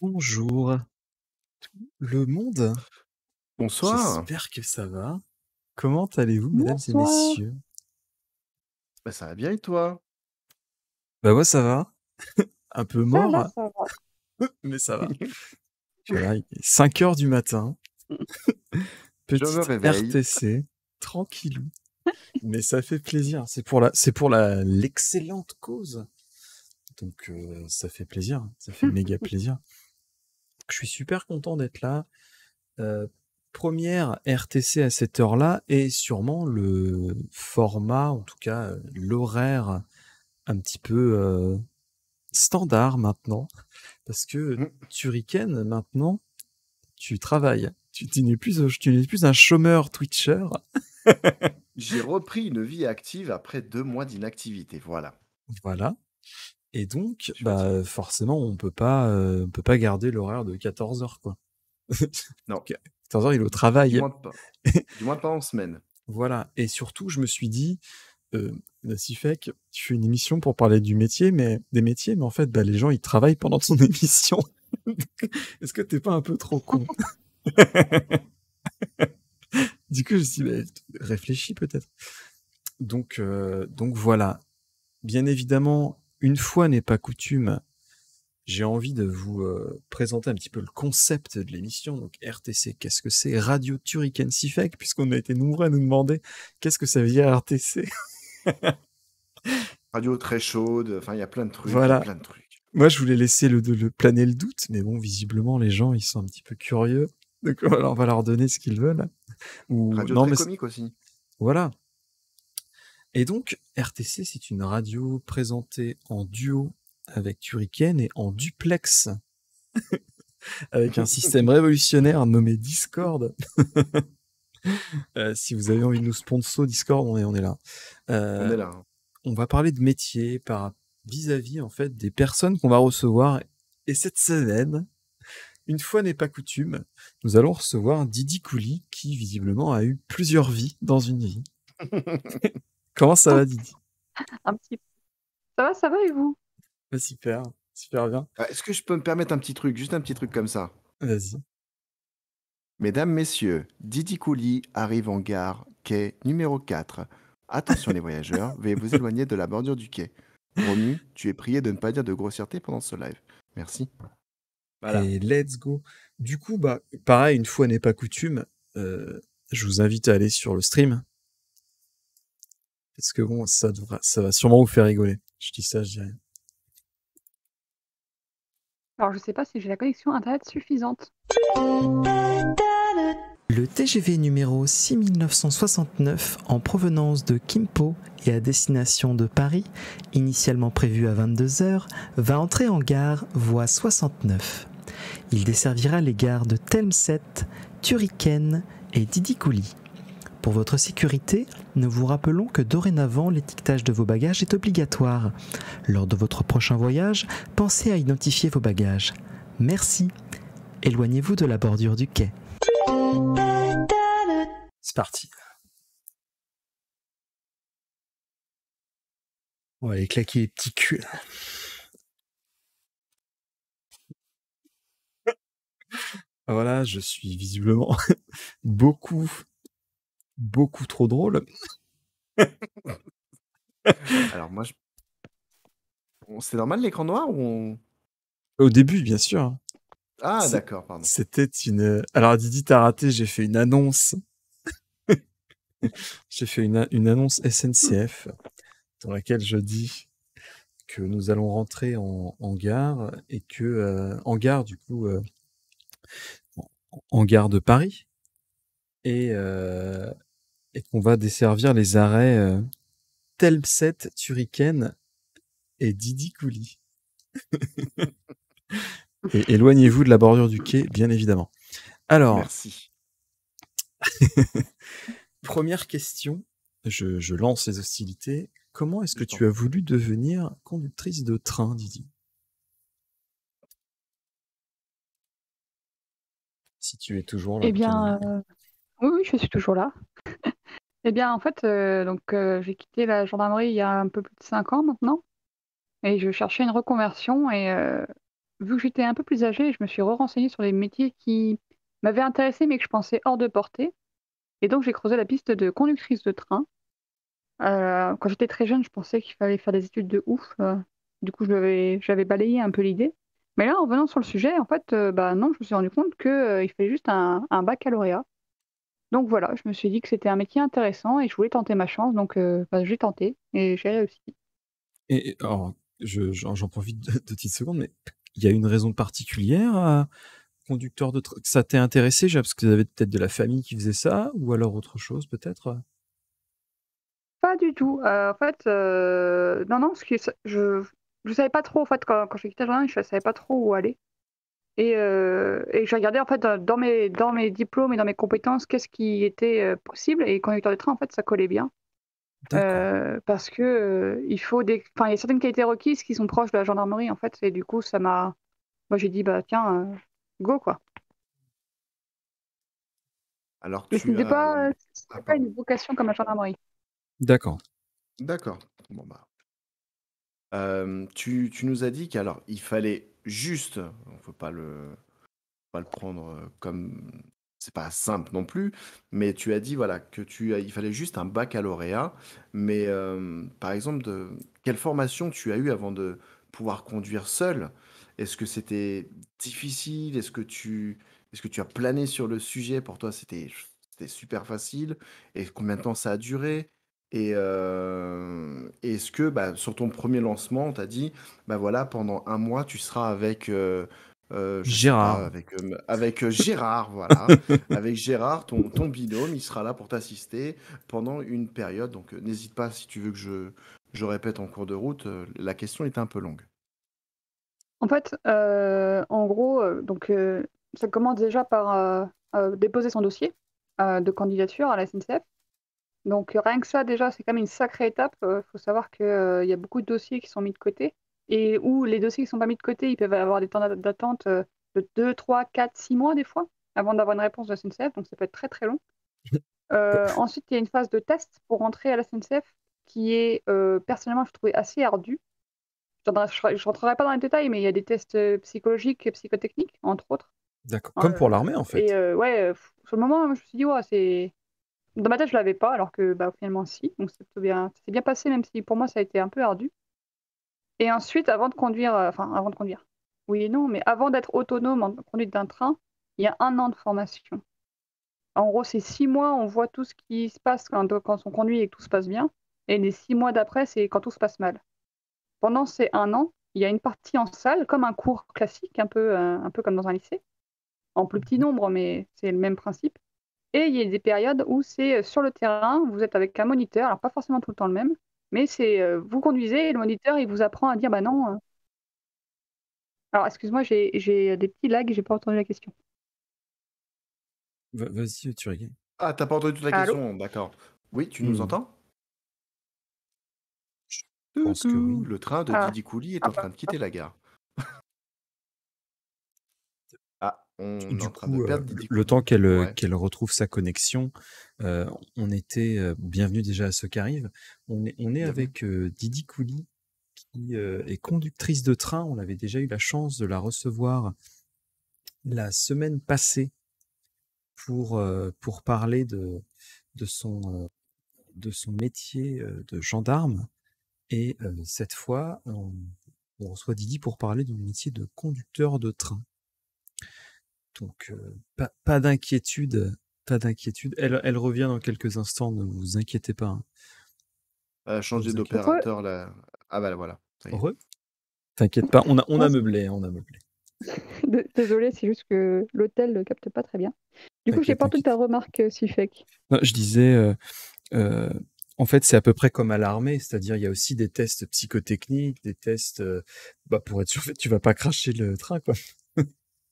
Bonjour, le monde. Bonsoir. J'espère que ça va. Comment allez-vous, mesdames et Bonsoir. messieurs? Bah, ça va bien et toi? Bah moi ça va, un peu mort, Ça va. mais ça va. Voilà, il est 5 heures du matin, Je me petite réveille. RTC, tranquillou, mais ça fait plaisir. C'est pour l'excellente cause. Donc ça fait plaisir, ça fait méga plaisir. Je suis super content d'être là. Première RTC à cette heure-là et sûrement le format, en tout cas l'horaire un petit peu standard maintenant, parce que Mmh. Turrican, maintenant, tu travailles. Tu n'es plus un chômeur Twitcher. J'ai repris une vie active après 2 mois d'inactivité, voilà. Voilà. Et donc, Je suis fatigué. bah, forcément, on peut pas garder l'horaire de 14 heures, quoi. Non, 14 heures, il est au du travail. moins pas. Du moins pas en semaine. Voilà. Et surtout, je me suis dit, Sifek, tu fais une émission pour parler du métier, mais des métiers, mais en fait, bah, les gens, ils travaillent pendant ton émission. Est-ce que t'es pas un peu trop con? Du coup, je me suis dit, bah, réfléchis peut-être. Donc voilà. Bien évidemment, une fois n'est pas coutume, j'ai envie de vous présenter un petit peu le concept de l'émission. Donc RTC, qu'est-ce que c'est? Radio Turrican Sifek, puisqu'on a été nombreux à nous demander qu'est-ce que ça veut dire RTC. Radio très chaude, enfin il y a plein de trucs, il y a Voilà. plein de trucs. Moi, je voulais laisser le planer le doute, mais bon, visiblement, les gens, ils sont un petit peu curieux. Donc voilà, on va leur donner ce qu'ils veulent. Ou Radio non, très mais comique aussi. voilà. Et donc, RTC, c'est une radio présentée en duo avec Turrican et en duplex avec un système révolutionnaire nommé Discord. Si vous avez envie de nous sponsor Discord, on est là. On est là, hein. On va parler de métier vis-à-vis en fait des personnes qu'on va recevoir. Et cette semaine, une fois n'est pas coutume, nous allons recevoir Didi Couli qui visiblement a eu plusieurs vies dans une vie. Comment ça va, Didi? Un petit ça va et vous? Bah, super, super bien. Ah, est-ce que je peux me permettre un petit truc, juste un petit truc comme ça? Vas-y. Mesdames, messieurs, Didi Couli arrive en gare, quai numéro 4. Attention les voyageurs, veuillez vous éloigner de la bordure du quai. Romu, tu es prié de ne pas dire de grossièreté pendant ce live. Merci. Voilà. Et let's go. Du coup, bah, pareil, une fois n'est pas coutume, je vous invite à aller sur le stream. Parce que bon, ça va sûrement vous faire rigoler. Je dis ça, je dis rien. Alors je sais pas si j'ai la connexion internet suffisante. Le TGV numéro 6969 en provenance de Kimpo et à destination de Paris, initialement prévu à 22h, va entrer en gare voie 69. Il desservira les gares de Telmset, Turriken et Didikouli. Pour votre sécurité, nous vous rappelons que dorénavant l'étiquetage de vos bagages est obligatoire. Lors de votre prochain voyage, pensez à identifier vos bagages. Merci. Éloignez-vous de la bordure du quai. C'est parti. On va aller claquer les petits culs. Voilà, je suis visiblement beaucoup trop drôle. Alors moi, c'est normal l'écran noir ou on... Au début, bien sûr. Ah d'accord, pardon. C'était une... Alors Didi, t'as raté, j'ai fait une annonce. J'ai fait une annonce SNCF dans laquelle je dis que nous allons rentrer en gare et que en gare du coup en gare de Paris et qu'on va desservir les arrêts Telmset, Turriken et Didi Couli. Et éloignez-vous de la bordure du quai, bien évidemment. Alors, Merci. première question, je lance les hostilités. Comment est-ce que tu as voulu devenir conductrice de train, Didi? Si tu es toujours là. Eh bien, oui, je suis toujours là. Eh bien, en fait, j'ai quitté la gendarmerie il y a un peu plus de 5 ans maintenant, et je cherchais une reconversion, et vu que j'étais un peu plus âgée, je me suis renseignée sur les métiers qui m'avaient intéressée mais que je pensais hors de portée. Et donc j'ai creusé la piste de conductrice de train. Quand j'étais très jeune, je pensais qu'il fallait faire des études de ouf. Du coup, j'avais balayé un peu l'idée. Mais là, en venant sur le sujet, en fait, bah non, je me suis rendu compte que, il fallait juste un baccalauréat. Donc voilà, je me suis dit que c'était un métier intéressant et je voulais tenter ma chance. Donc bah, j'ai tenté et j'ai réussi. Alors, j'en profite de petites secondes, mais il y a une raison particulière à conducteur de train que ça t'est intéressé, déjà, parce que vous avez peut-être de la famille qui faisait ça, ou alors autre chose, peut-être? Pas du tout. En fait, non, non, parce que je savais pas trop, en fait, quand j'ai quitté le Jardin, je savais pas trop où aller. Et j'ai regardé, en fait, dans mes diplômes et dans mes compétences, qu'est-ce qui était possible. Et conducteur de train, en fait, ça collait bien. D'accord. Parce que il faut enfin, il y a certaines qualités requises qui sont proches de la gendarmerie, en fait. Et du coup, moi, j'ai dit, bah tiens, go, quoi. Alors Mais ce tu n'était as... pas, Ah, c'était pas pardon. une vocation comme la gendarmerie. D'accord. D'accord. Bon, bah. Tu nous as dit qu'alors, il fallait juste, on ne faut pas le prendre comme... C'est pas simple non plus, mais tu as dit voilà, il fallait juste un baccalauréat. Mais par exemple, quelle formation tu as eu avant de pouvoir conduire seul? Est-ce que c'était difficile? Est-ce que tu as plané sur le sujet? Pour toi, c'était super facile. Et combien de temps ça a duré? Et est-ce que bah, sur ton premier lancement, on t'a dit, bah voilà, pendant un mois, tu seras avec, je sais pas, Gérard. avec Gérard, voilà. Avec Gérard, ton binôme, il sera là pour t'assister pendant une période. Donc, n'hésite pas si tu veux que je répète en cours de route. La question est un peu longue. En fait, en gros, ça commence déjà par déposer son dossier de candidature à la SNCF. Donc rien que ça, déjà, c'est quand même une sacrée étape. Il faut savoir qu'il y a beaucoup de dossiers qui sont mis de côté. Et où les dossiers qui ne sont pas mis de côté, ils peuvent avoir des temps d'attente de 2, 3, 4, 6 mois des fois, avant d'avoir une réponse de la SNCF. Donc ça peut être très très long. Ensuite, il y a une phase de test pour rentrer à la SNCF qui est, personnellement, je trouvais assez ardue. Je ne rentrerai pas dans les détails, mais il y a des tests psychologiques et psychotechniques, entre autres. D'accord. Comme pour l'armée, en fait. Ouais, sur le moment, je me suis dit, ouais, c'est. Dans ma tête, je l'avais pas, alors que bah, finalement, si. Donc, ça s'est bien passé, même si pour moi, ça a été un peu ardu. Et ensuite, avant de conduire, avant de conduire, oui et non, mais avant d'être autonome en conduite d'un train, il y a 1 an de formation. En gros, c'est 6 mois, on voit tout ce qui se passe quand on conduit et que tout se passe bien. Et les 6 mois d'après, c'est quand tout se passe mal. Pendant ces 1 an, il y a une partie en salle, comme un cours classique, un peu comme dans un lycée, en plus petit nombre, mais c'est le même principe. Et il y a des périodes où c'est sur le terrain, vous êtes avec un moniteur, alors pas forcément tout le temps le même, mais c'est vous conduisez et le moniteur il vous apprend à dire bah non. Alors excuse-moi, j'ai des petits lags, j'ai pas entendu la question. Vas-y, tu rigoles. Ah, t'as pas entendu toute la Allô? question, d'accord. Oui, tu nous entends? Je pense que Coucou, oui. le train de Ah, Didi Couli est ah, en train de quitter la gare. Ah, on est Du en train de coup, perdre Didi le Couli. temps qu'elle Ouais, qu'elle retrouve sa connexion, on était bienvenue déjà à ceux qui arrivent. On est bienvenue. avec Didi Couli, qui est conductrice de train. On avait déjà eu la chance de la recevoir la semaine passée pour parler de de son métier de gendarme. Et cette fois, on reçoit Didi pour parler du métier de conducteur de train. Donc, pas d'inquiétude, pas d'inquiétude. Elle revient dans quelques instants, ne vous inquiétez pas. Hein. Ne Changer vous inquiétez pas. ouais. d'opérateur là. Ah bah voilà, ça y est. Heureux? T'inquiète pas, on a Non, meublé, on a meublé. désolée, c'est juste que l'hôtel ne capte pas très bien. Du coup, j'ai T'inquiète, pas entendu ta t'inquiète. remarque, Sifek. Non, je disais, euh, en fait, c'est à peu près comme à l'armée, c'est-à-dire il y a aussi des tests psychotechniques, des tests pour être sûr que tu vas pas cracher le train, quoi.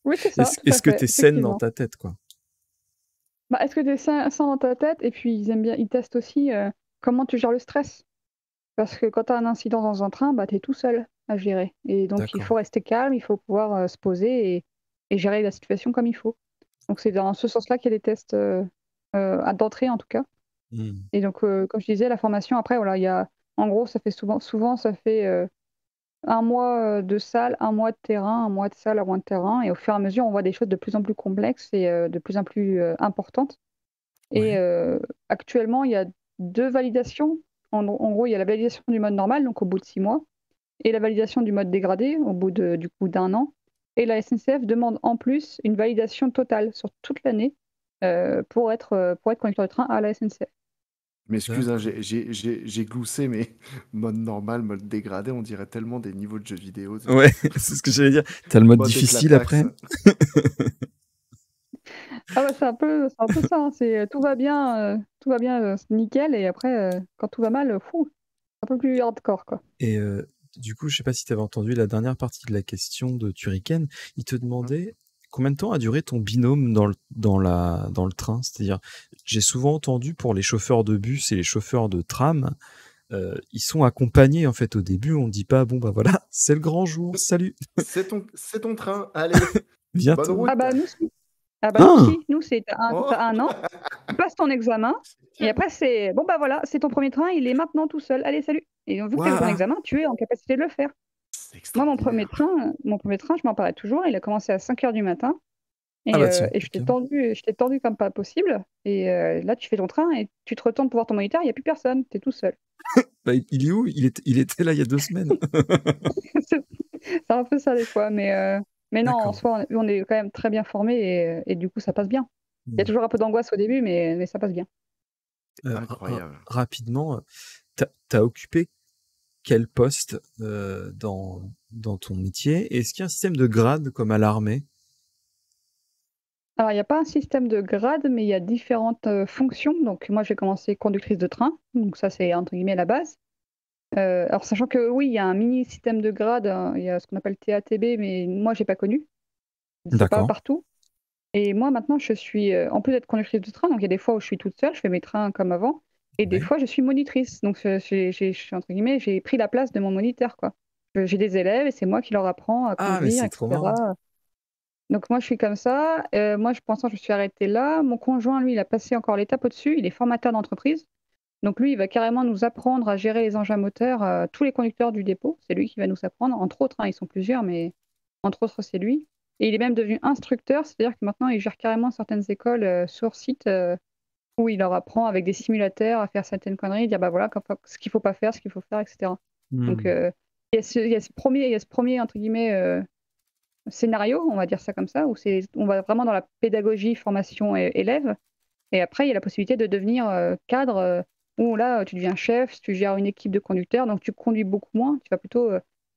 Oui, c'est ça, tout à Est-ce que fait, t'es saine dans effectivement. ta tête, quoi? Bah, est-ce que tu es sain dans ta tête? Et puis, ils testent aussi comment tu gères le stress. Parce que quand tu as un incident dans un train, bah, tu es tout seul à gérer. Et donc, il D'accord. faut rester calme, il faut pouvoir se poser et gérer la situation comme il faut. Donc, c'est dans ce sens-là qu'il y a des tests d'entrée, en tout cas. Hmm. Et donc, comme je disais, la formation, après, voilà, en gros, ça fait souvent ça fait un mois de salle, un mois de terrain, un mois de salle, un mois de terrain. Et au fur et à mesure, on voit des choses de plus en plus complexes et de plus en plus importantes. Et Ouais. actuellement, il y a 2 validations. En gros, il y a la validation du mode normal, donc au bout de 6 mois, et la validation du mode dégradé au bout du coup d'un an. Et la SNCF demande en plus une validation totale sur toute l'année pour être conducteur de train à la SNCF. Mais excuse, hein, D'accord. j'ai gloussé, mais mode normal, mode dégradé, on dirait tellement des niveaux de jeux vidéo. Ouais, c'est ce que j'allais dire. T'as le mode Mode difficile après. éclataxe. Ah ouais, c'est un peu ça, hein, tout va bien, c'est nickel, et après, quand tout va mal, fou, un peu plus hardcore, quoi. Et du coup, je sais pas si tu avais entendu la dernière partie de la question de Turrican. Il te demandait combien de temps a duré ton binôme dans le train. C'est-à-dire, j'ai souvent entendu pour les chauffeurs de bus et les chauffeurs de tram, ils sont accompagnés en fait au début. On dit pas bon bah voilà, c'est le grand jour, salut, C'est ton train, allez, bonne bientôt. route. Ah bah nous si, Ah, nous c'est Oh. t'as 1 an, tu passes ton examen, et après c'est bon bah voilà, c'est ton premier train, il est maintenant tout seul, allez salut. Et vu que tu as eu ton Waouh, examen, tu es en capacité de le faire. C'est Moi extraordinaire. mon premier train, je m'en parlais toujours, il a commencé à 5 h du matin, ah bah tiens, et nickel. j'étais tendue comme pas possible, et là tu fais ton train et tu te retournes pour voir ton moniteur, il y a plus personne, tu es tout seul. Bah, il est où? Il était là il y a 2 semaines. C'est un peu ça des fois, mais non, en D'accord. soi, on est quand même très bien formés, et du coup, ça passe bien. Il y a toujours un peu d'angoisse au début, mais ça passe bien. Incroyable. Rapidement, t'as occupé quel poste dans ton métier? Est-ce qu'il y a un système de grade comme à l'armée? Alors, il n'y a pas un système de grade, mais il y a différentes fonctions. Donc, moi, j'ai commencé conductrice de train, donc ça, c'est entre guillemets la base. Alors, sachant que oui, il y a un mini système de grade, hein, il y a ce qu'on appelle TATB, mais moi, j'ai pas connu. C'est pas D'accord. partout. Et moi, maintenant, je suis, en plus d'être conductrice de train, donc il y a des fois où je suis toute seule, je fais mes trains comme avant, et des Ouais. fois, je suis monitrice. Donc, entre guillemets, j'ai pris la place de mon moniteur, quoi. J'ai des élèves et c'est moi qui leur apprends à Ah, mais conduire, c'est trop marrant. etc. Donc, moi, je suis comme ça. Moi, pour l'instant, je suis arrêtée là. Mon conjoint, lui, il a passé encore l'étape au-dessus. Il est formateur d'entreprise. Donc, lui, il va carrément nous apprendre à gérer les engins moteurs, tous les conducteurs du dépôt. C'est lui qui va nous apprendre. Entre autres, hein, ils sont plusieurs, mais entre autres, c'est lui. Et il est même devenu instructeur, c'est-à-dire que maintenant, il gère carrément certaines écoles sur site où il leur apprend avec des simulateurs à faire certaines conneries, dire bah voilà ce qu'il faut pas faire, ce qu'il faut faire, etc. Donc, Hmm. il y a ce premier entre guillemets scénario, on va dire ça comme ça, où on va vraiment dans la pédagogie, formation élève. Et après, il y a la possibilité de devenir cadre, où là, tu deviens chef, tu gères une équipe de conducteurs, donc tu conduis beaucoup moins, tu vas plutôt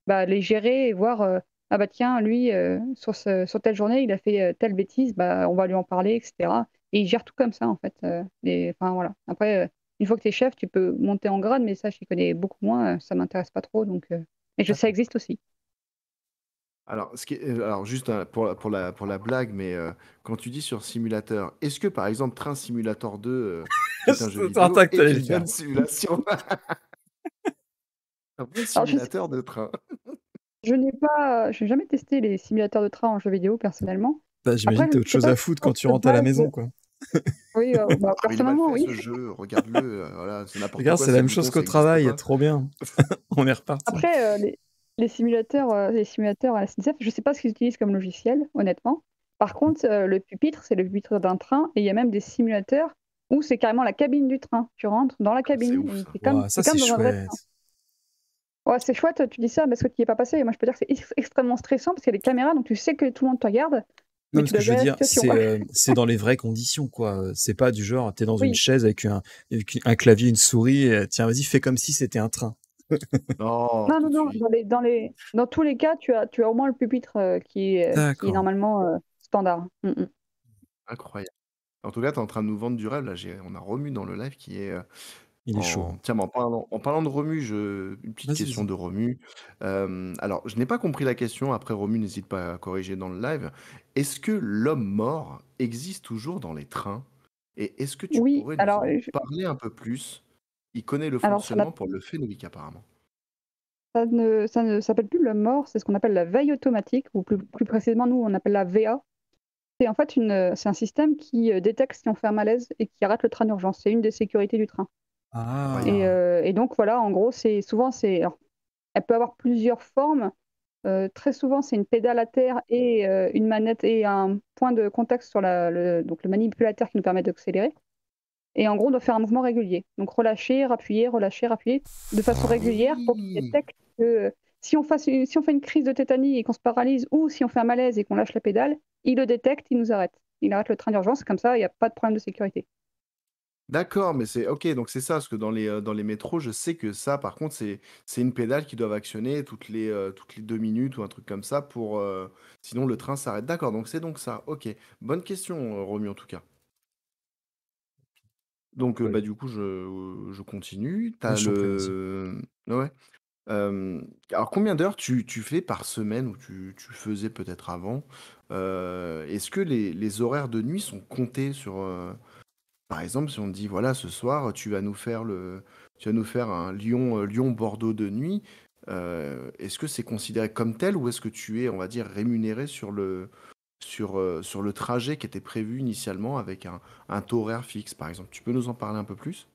les gérer et voir, ah bah tiens, lui, sur telle journée, il a fait telle bêtise, bah, on va lui en parler, etc. Et il gère tout comme ça, en fait. Enfin, voilà. Après, une fois que tu es chef, tu peux monter en grade, mais ça, je connais beaucoup moins, ça m'intéresse pas trop, donc, et ça D'accord. existe aussi. Alors, alors juste pour la blague, mais quand tu dis sur simulateur, est-ce que par exemple Train Simulator 2, qui est un jeu Je vidéo, sentais que t'allais est le une faire. bonne simulation? Un bon Alors, simulateur de train. je n'ai jamais testé les simulateurs de train en jeu vidéo, personnellement. Bah, j'imagine Après, que t'as je autre sais chose pas à si foutre quand pour tu de rentres à la base. maison, quoi. Oui, bah, Ah, mais il est mal personnellement, fait oui. ce jeu, regarde-le, voilà, c'est n'importe Regarde, quoi, c'est la ces même boutons, chose qu'au ça n'existe travail, pas. trop bien. On est reparti. Après, les simulateurs à la SNCF, je ne sais pas ce qu'ils utilisent comme logiciel, honnêtement. Par contre, le pupitre, c'est le pupitre d'un train, et il y a même des simulateurs où c'est carrément la cabine du train. Tu rentres dans la Ah, c'est cabine, ouf et ça. Ouah, ça, c'est c'est comme dans un vrai train. chouette. Ouais, c'est chouette, tu dis ça parce que tu n'y es pas passé. Moi, je peux dire que c'est extrêmement stressant parce qu'il y a des caméras, donc tu sais que tout le monde te regarde, Non, mais mais tu ce que dois je veux gérer la dire, situation. c'est dans les vraies conditions, quoi. C'est pas du genre, t'es dans une Oui. chaise avec un clavier, une souris, et, tiens, vas-y, fais comme si c'était un train. Non, Non, tout non, de non. suite. Dans tous les cas, tu as au moins le pupitre qui est D'accord. normalement standard. Mm, mm. Incroyable. En tout cas, tu es en train de nous vendre du rêve. Là, on a Romu dans le live qui est Il est chaud, hein. Tiens, mais en parlant de Romu, une petite Vas-y, question vas-y. de Romu. Alors, je n'ai pas compris la question. Après, Romu, n'hésite pas à corriger dans le live. Est-ce que l'homme mort existe toujours dans les trains? Et est-ce que tu Oui, pourrais nous en parler un peu plus? Il connaît le alors fonctionnement pour le Fenwick, apparemment. ça ne s'appelle plus le mort, c'est ce qu'on appelle la veille automatique, ou plus précisément, nous, on appelle la VA. C'est en fait c'est un système qui détecte si on fait un malaise et qui arrête le train d'urgence. C'est une des sécurités du train. Incroyable. Ah, Et donc, voilà, en gros, alors, elle peut avoir plusieurs formes. Très souvent, c'est une pédale à terre et une manette et un point de contact sur donc le manipulateur qui nous permet d'accélérer. Et en gros, on doit faire un mouvement régulier. Donc relâcher, rappuyer, de façon régulière pour qu'il Oui. détecte que si on fait une crise de tétanie et qu'on se paralyse, ou si on fait un malaise et qu'on lâche la pédale, il le détecte, il nous arrête. Il arrête le train d'urgence, comme ça, il n'y a pas de problème de sécurité. D'accord, mais c'est OK, donc c'est ça, parce que dans les métros, je sais que ça, par contre, c'est une pédale qu'ils doivent actionner toutes les 2 minutes ou un truc comme ça pour, sinon le train s'arrête. D'accord, donc c'est donc ça. OK. Bonne question, Romu, en tout cas. Donc, Ouais. bah, du coup, je continue. Tu Ouais, as je t'en prie, vas-y. ouais. Alors combien d'heures tu fais par semaine ou tu faisais peut-être avant? Est-ce que les horaires de nuit sont comptés sur, par exemple, si on te dit: «Voilà, ce soir, tu vas nous faire un Lyon-Bordeaux de nuit», est-ce que c'est considéré comme tel ou est-ce que tu es, on va dire, rémunéré sur le trajet qui était prévu initialement avec un taux horaire fixe, par exemple? Tu peux nous en parler un peu plus?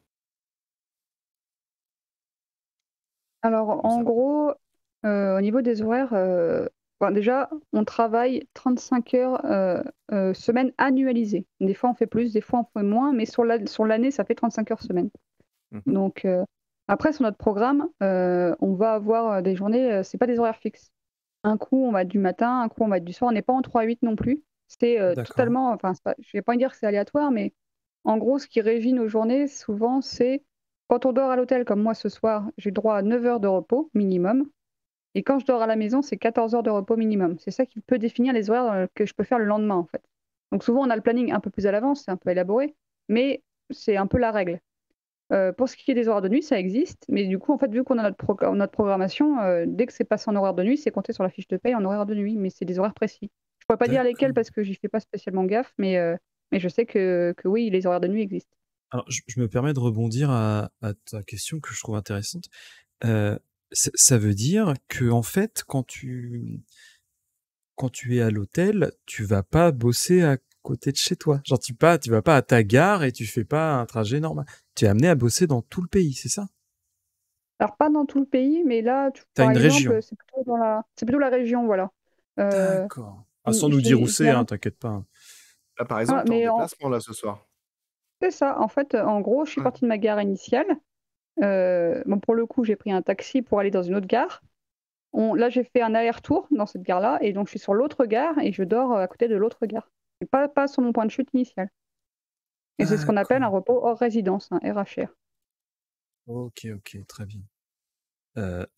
Alors, Ou en ça gros, au niveau des horaires, déjà, on travaille 35 heures semaine annualisée. Des fois, on fait plus, des fois, on fait moins, mais sur l'année, ça fait 35 heures semaine. Mmh. Donc, après, sur notre programme, on va avoir des journées, c'est pas des horaires fixes. Un coup, on va être du matin, un coup, on va être du soir. On n'est pas en 3-8 non plus. C'est D'accord. totalement, enfin, je vais pas dire que c'est aléatoire, mais en gros, ce qui régit nos journées, souvent, c'est quand on dort à l'hôtel, comme moi ce soir, j'ai le droit à 9 heures de repos minimum. Et quand je dors à la maison, c'est 14 heures de repos minimum. C'est ça qui peut définir les horaires que je peux faire le lendemain, en fait. Donc souvent, on a le planning un peu plus à l'avance, c'est un peu élaboré, mais c'est un peu la règle. Pour ce qui est des horaires de nuit, ça existe, mais du coup, en fait, vu qu'on a notre programmation, dès que c'est passé en horaire de nuit, c'est compté sur la fiche de paye en horaire de nuit, mais c'est des horaires précis. Je pourrais pas dire lesquels D'accord. parce que j'y fais pas spécialement gaffe, mais je sais que oui, les horaires de nuit existent. Alors, je me permets de rebondir à ta question que je trouve intéressante. Ça veut dire que en fait, quand tu es à l'hôtel, tu vas pas bosser à côté de chez toi. Genre, tu vas pas à ta gare et tu fais pas un trajet normal. Tu es amené à bosser dans tout le pays, c'est ça? Alors pas dans tout le pays, mais là, T'as par une exemple, région. c'est plutôt la région, voilà. Euh, D'accord. Ah, sans nous dire où j'ai c'est, un hein, autre- t'inquiète pas, hein. Là, par ah, exemple, tu es en mais déplacement, là, ce soir? c'est ça. En fait, en gros, je suis Ouais. partie de ma gare initiale. Bon, pour le coup, j'ai pris un taxi pour aller dans une autre gare. Là, j'ai fait un aller-retour dans cette gare-là, et donc je suis sur l'autre gare et je dors à côté de l'autre gare. Et pas sur mon point de chute initial. Et c'est ce qu'on appelle un D'accord. repos hors résidence, un RHR. Ok, ok, très bien.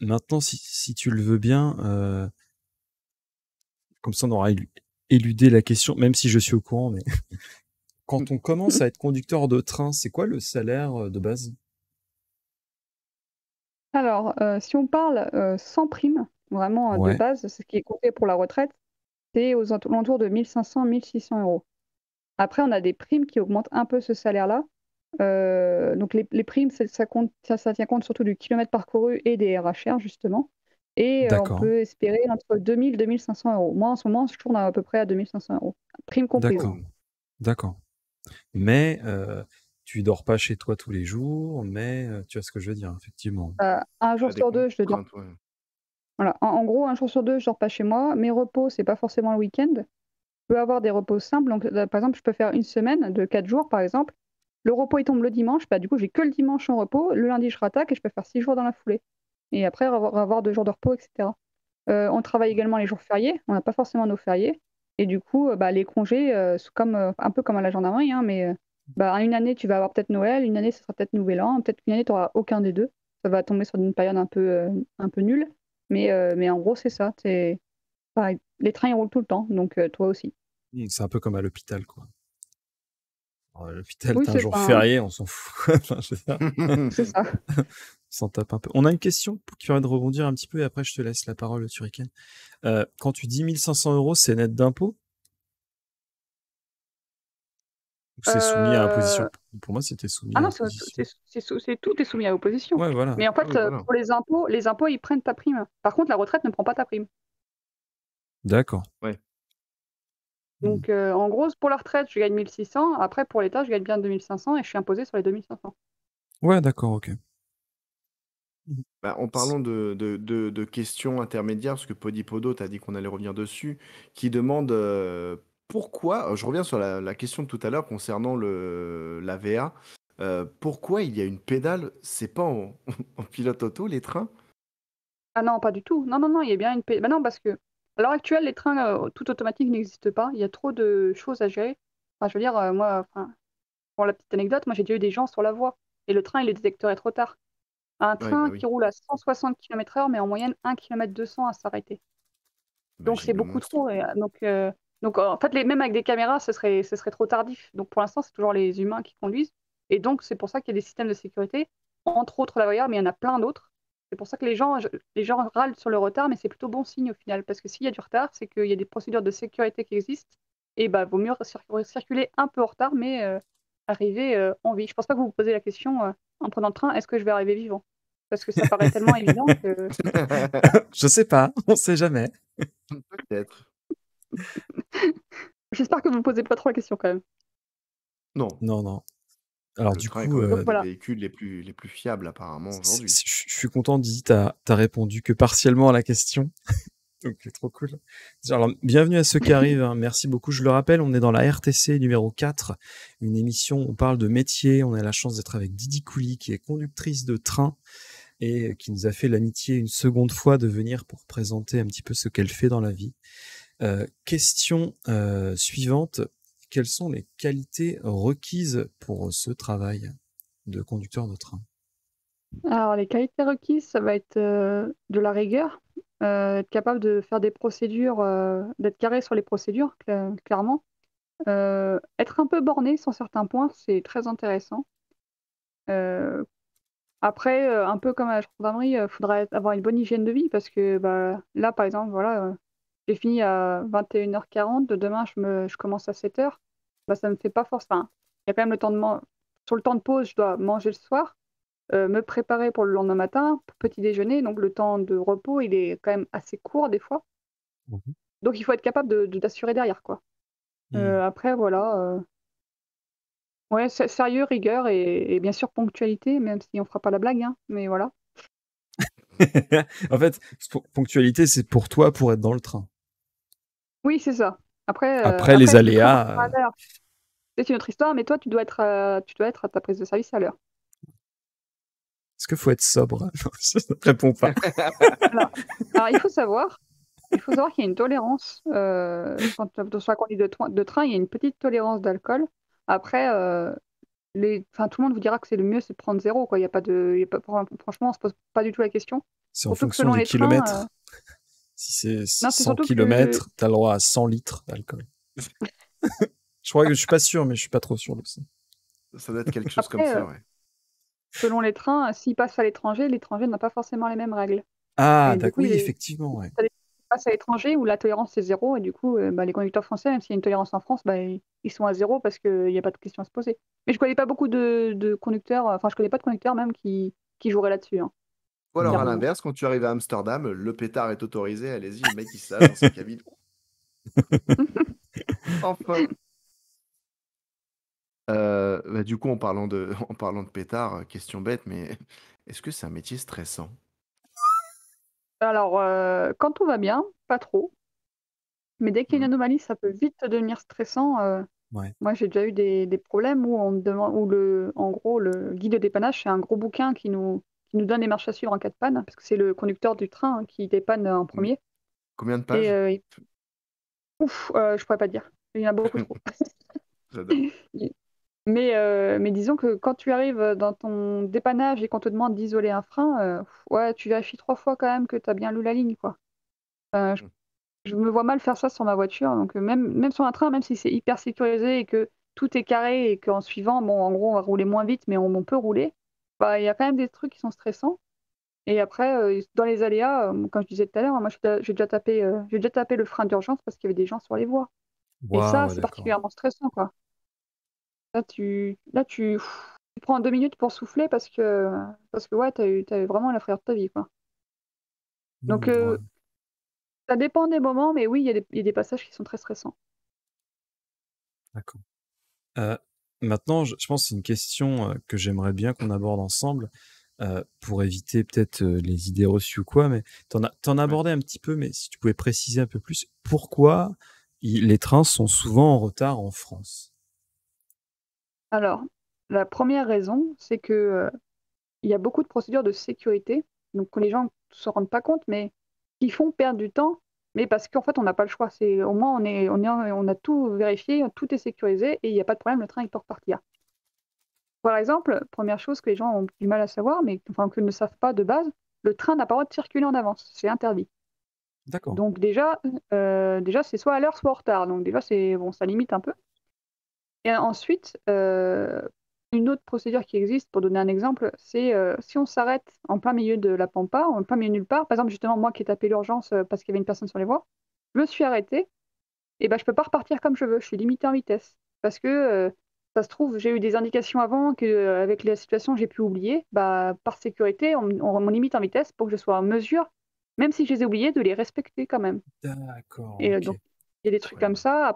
Maintenant, si tu le veux bien, comme ça on aura éludé la question, même si je suis au courant, mais quand on commence à être conducteur de train, c'est quoi le salaire de base? Alors, si on parle sans prime, vraiment de Ouais, base, ce qui est compté pour la retraite, c'est aux alentours de 1 500 à 1 600 euros. Après, on a des primes qui augmentent un peu ce salaire-là. Donc les primes, ça tient compte surtout du kilomètre parcouru et des RHR, justement. Et on d'accord, peut espérer entre 2 000 et 2 500 euros. Moi, en ce moment, je tourne à peu près à 2 500 euros, prime comprise. d'accord, Oh. d'accord. Mais tu dors pas chez toi tous les jours, mais tu vois ce que je veux dire, effectivement. Un Tu jour as des sur deux, je dors. contraintes, ouais. Voilà. En gros, un jour sur deux, je dors pas chez moi. Mes repos, c'est pas forcément le week-end. Je peux avoir des repos simples. Donc, par exemple, je peux faire une semaine de 4 jours, par exemple. Le repos, il tombe le dimanche. Bah, du coup, j'ai que le dimanche en repos. Le lundi, je rattaque et je peux faire 6 jours dans la foulée. Et après, avoir 2 jours de repos, etc. On travaille également les jours fériés. On n'a pas forcément nos fériés. Et du coup, bah, les congés, c'est un peu comme à la gendarmerie, hein, mais bah, une année, tu vas avoir peut-être Noël. Une année, ce sera peut-être Nouvel An. Peut-être qu'une année, tu n'auras aucun des deux. Ça va tomber sur une période un peu nulle. Mais en gros, c'est ça. C'est pareil. Les trains, ils roulent tout le temps. Donc, toi aussi. C'est un peu comme à l'hôpital, quoi. Alors, à l'hôpital, Oui, t'as un c'est jour pas. férié, on s'en fout. Enfin, je sais pas. C'est ça. On s'en tape un peu. On a une question qui permet de rebondir un petit peu et après je te laisse la parole, Turrican. Quand tu dis 1500 euros, c'est net d'impôt ou c'est soumis à Euh, imposition? Pour moi, c'était soumis Ah à non, imposition. tout est soumis à opposition. Ouais, voilà. Mais en Ah fait, oui, voilà. pour les impôts, ils prennent ta prime. Par contre, la retraite ne prend pas ta prime. D'accord. Ouais. Hmm. Donc, en gros, pour la retraite, je gagne 1 600. Après, pour l'État, je gagne bien 2 500 et je suis imposé sur les 2 500. Ouais, d'accord, ok. Bah, en parlant de questions intermédiaires, parce que Podipodo, tu as dit qu'on allait revenir dessus, qui demande pourquoi, je reviens sur la question de tout à l'heure concernant la VA, pourquoi il y a une pédale, c'est pas en, en pilote auto les trains? Ah non, pas du tout. Non, non, non, il y a bien une... Bah non, parce que à l'heure actuelle, les trains tout automatiques n'existent pas. Il y a trop de choses à gérer. Enfin, je veux dire, moi, enfin, pour la petite anecdote, moi j'ai déjà eu des gens sur la voie. Et le train, il le détecterait trop tard. Un Oui, bah train qui oui, roule à 160 km/h, mais en moyenne 1 km 200 à s'arrêter. Donc c'est imagine le beaucoup monstre. trop. Donc en fait, même avec des caméras, ce serait trop tardif. Donc pour l'instant, c'est toujours les humains qui conduisent. Et donc c'est pour ça qu'il y a des systèmes de sécurité, entre autres la Voyeur, mais il y en a plein d'autres. C'est pour ça que les gens râlent sur le retard, mais c'est plutôt bon signe au final. Parce que s'il y a du retard, c'est qu'il y a des procédures de sécurité qui existent. Et bah, vaut mieux circuler un peu en retard, mais arriver en vie. Je pense pas que vous vous posez la question en prenant le train, est-ce que je vais arriver vivant? Parce que ça paraît tellement évident que. Je sais pas, on sait jamais. Peut-être. J'espère que vous ne posez pas trop la question quand même. Non, Non, non. Alors le du train est coup, quand même Donc un des voilà. véhicules les plus fiables apparemment aujourd'hui. je suis content, Didi, t'as répondu que partiellement à la question. Donc c'est trop cool. Alors, bienvenue à ceux qui arrivent, hein. Merci beaucoup. Je le rappelle, on est dans la RTC numéro 4, une émission où on parle de métier. On a la chance d'être avec Didi Coulis, qui est conductrice de train et qui nous a fait l'amitié une seconde fois de venir pour présenter un petit peu ce qu'elle fait dans la vie. Question suivante. Quelles sont les qualités requises pour ce travail de conducteur de train? Alors, les qualités requises, ça va être de la rigueur, être capable de faire des procédures, d'être carré sur les procédures, clairement. Être un peu borné sur certains points, c'est très intéressant. Euh, Après, un peu comme à la gendarmerie, il faudrait avoir une bonne hygiène de vie parce que bah, là, par exemple, voilà, j'ai fini à 21h40, demain je commence à 7h. Bah, ça me fait pas force. Enfin, il y a quand même le temps sur le temps de pause, je dois manger le soir, me préparer pour le lendemain matin, pour petit déjeuner. Donc le temps de repos, il est quand même assez court des fois. Mhm. Donc il faut être capable d'assurer derrière, quoi. Après, voilà. Ouais, sérieux, rigueur et bien sûr ponctualité, même si on fera pas la blague, hein, mais voilà. En fait, ponctualité, c'est pour toi pour être dans le train. Oui, c'est ça. Après, Après, les être très important aléas, à l'heure, c'est une autre histoire, mais toi, tu dois être à ta prise de service à l'heure. est-ce qu'il faut être sobre? Non, je ne réponds pas. Alors, alors, il faut savoir qu'il y a une tolérance. Quand sur la conduite de train, il y a une petite tolérance d'alcool. Après, enfin, tout le monde vous dira que c'est le mieux, c'est de prendre zéro, quoi. Il y a pas de, il y a pas, franchement, on se pose pas du tout la question. C'est en Surtout que fonction selon des les trains, kilomètres. Si c'est non, c'est 100 surtout que kilomètres, t'as le droit à 100 litres d'alcool. Je crois que je suis pas sûr, mais je suis pas trop sûr de ça. Ça doit être quelque chose comme après, ça, ouais. selon les trains, s'ils passent à l'étranger n'a pas forcément les mêmes règles. Ah, Et du d'accord, coup, oui, effectivement, ouais. ça passe à l'étranger où la tolérance c'est zéro et du coup bah, les conducteurs français, même s'il y a une tolérance en France, bah, ils sont à zéro parce qu'il n'y a pas de question à se poser. Mais je connais pas beaucoup de conducteurs, enfin je connais pas de conducteurs même qui joueraient là-dessus, hein, Ou alors à clairement. l'inverse, quand tu arrives à Amsterdam, le pétard est autorisé, allez-y, le mec il se lâche dans sa cabine. Enfin. Bah, du coup, en parlant de, en parlant de pétard, question bête, mais est-ce que c'est un métier stressant? Alors quand tout va bien, pas trop, mais dès qu'il y a une Hmm. anomalie, ça peut vite devenir stressant. Ouais. Moi j'ai déjà eu des problèmes où on me demande, où en gros le guide de dépannage c'est un gros bouquin qui nous donne les marches à suivre en cas de panne, parce que c'est le conducteur du train qui dépanne en Hmm. premier. Combien de Et pages? ouf, je pourrais pas te dire. Il y en a beaucoup trop. J'adore. Mais disons que quand tu arrives dans ton dépannage et qu'on te demande d'isoler un frein, ouais, tu vérifies 3 fois quand même que tu as bien lu la ligne, quoi. Je, Hmm. je me vois mal faire ça sur ma voiture. Donc même sur un train, même si c'est hyper sécurisé et que tout est carré et qu'en suivant, bon, en gros, on va rouler moins vite, mais on peut rouler, bah, il y a quand même des trucs qui sont stressants. Et après, dans les aléas, comme je disais tout à l'heure, moi j'ai déjà tapé le frein d'urgence parce qu'il y avait des gens sur les voies. Et ça, Waouh, c'est d'accord. particulièrement stressant, quoi. Là, tu prends 2 minutes pour souffler parce que ouais, t'as eu vraiment la frayeur de ta vie, quoi. Donc, Ouais, ça dépend des moments, mais oui, il y a des passages qui sont très stressants. d'accord. Euh, Maintenant, je pense que c'est une question que j'aimerais bien qu'on aborde ensemble. pour éviter peut-être les idées reçues ou quoi, mais t'en Ouais. abordais un petit peu, mais si tu pouvais préciser un peu plus, pourquoi les trains sont souvent en retard en France? Alors, la première raison, c'est que il y a beaucoup de procédures de sécurité, donc que les gens ne se rendent pas compte, mais qui font perdre du temps, mais parce qu'en fait, on n'a pas le choix. C'est, au moins, on a tout vérifié, tout est sécurisé et il n'y a pas de problème, le train il peut repartir. Par exemple, première chose que les gens ont du mal à savoir, mais enfin, qu'ils ne savent pas de base, le train n'a pas le droit de circuler en avance, c'est interdit. D'accord. Donc déjà c'est soit à l'heure, soit en retard. Donc déjà, c'est bon, ça limite un peu. Et ensuite, une autre procédure qui existe, pour donner un exemple, c'est si on s'arrête en plein milieu de la pampa, en plein milieu de nulle part, par exemple, justement, moi qui ai tapé l'urgence parce qu'il y avait une personne sur les voies, je me suis arrêtée, et ben, je peux pas repartir comme je veux, je suis limitée en vitesse. Parce que ça se trouve, j'ai eu des indications avant que, avec la situation, j'ai pu oublier. Bah, par sécurité, on limite en vitesse pour que je sois en mesure, même si je les ai oubliés, de les respecter quand même. D'accord, Et ok. donc, il y a des trucs Ouais. comme ça.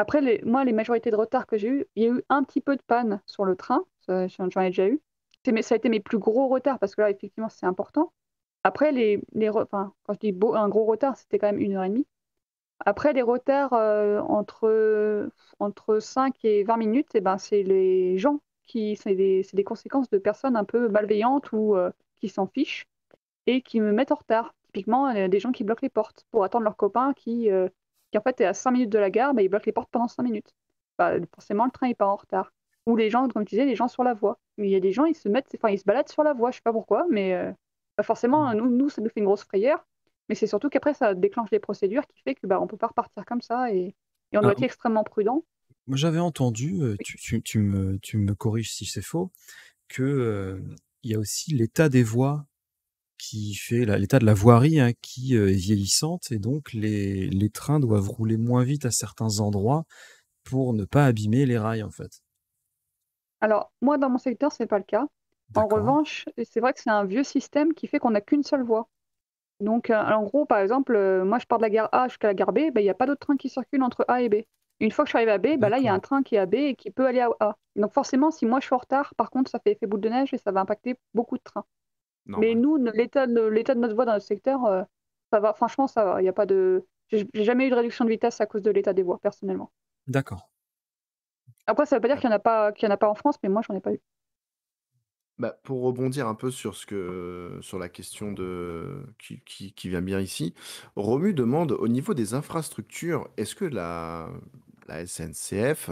Après moi, les majorités de retards que j'ai eu, il y a eu un petit peu de panne sur le train. J'en ai déjà eu. Ça a été mes plus gros retards parce que là, effectivement, c'est important. Après, enfin, quand je dis un gros retard, c'était quand même 1 heure et demie. Après, les retards entre 5 et 20 minutes, eh ben, c'est les gens c'est des conséquences de personnes un peu malveillantes ou qui s'en fichent et qui me mettent en retard. Typiquement, des gens qui bloquent les portes pour attendre leur copain qui en fait est à 5 minutes de la gare, mais ils bloquent les portes pendant 5 minutes. Bah, forcément, le train n'est pas en retard. Ou les gens, comme tu disais, les gens sur la voie. Mais il y a des gens, ils se baladent sur la voie, je sais pas pourquoi, mais bah, forcément, nous, ça nous fait une grosse frayeur. Mais c'est surtout qu'après, ça déclenche des procédures qui fait que bah, on peut pas repartir comme ça et on doit Ah, être extrêmement prudent. moi, j'avais entendu, Oui. tu me corriges si c'est faux, que il y a aussi l'état des voies qui fait l'état de la voirie, hein, qui est vieillissante, et donc les trains doivent rouler moins vite à certains endroits pour ne pas abîmer les rails, en fait. Alors, moi, dans mon secteur, c'est pas le cas. En D'accord. revanche, c'est vrai que c'est un vieux système qui fait qu'on n'a qu'une seule voie. Donc, en gros, par exemple, moi, je pars de la gare A jusqu'à la gare B, bah, il n'y a pas d'autre train qui circule entre A et B. Une fois que je suis arrivé à B, bah, là, il y a un D'accord. train qui est à B et qui peut aller à A. Donc, forcément, si moi, je suis en retard, par contre, ça fait effet boule de neige et ça va impacter beaucoup de trains. Mais Normal. nous, l'état de notre voie dans notre secteur, ça va. Franchement, ça va. Il y a pas de... J'ai jamais eu de réduction de vitesse à cause de l'état des voies, personnellement. D'accord. Après, ça veut pas dire Ouais. qu'il y en a pas en France, mais moi, j'en ai pas eu. Bah, pour rebondir un peu sur la question qui vient bien ici, Romu demande au niveau des infrastructures, est-ce que la SNCF,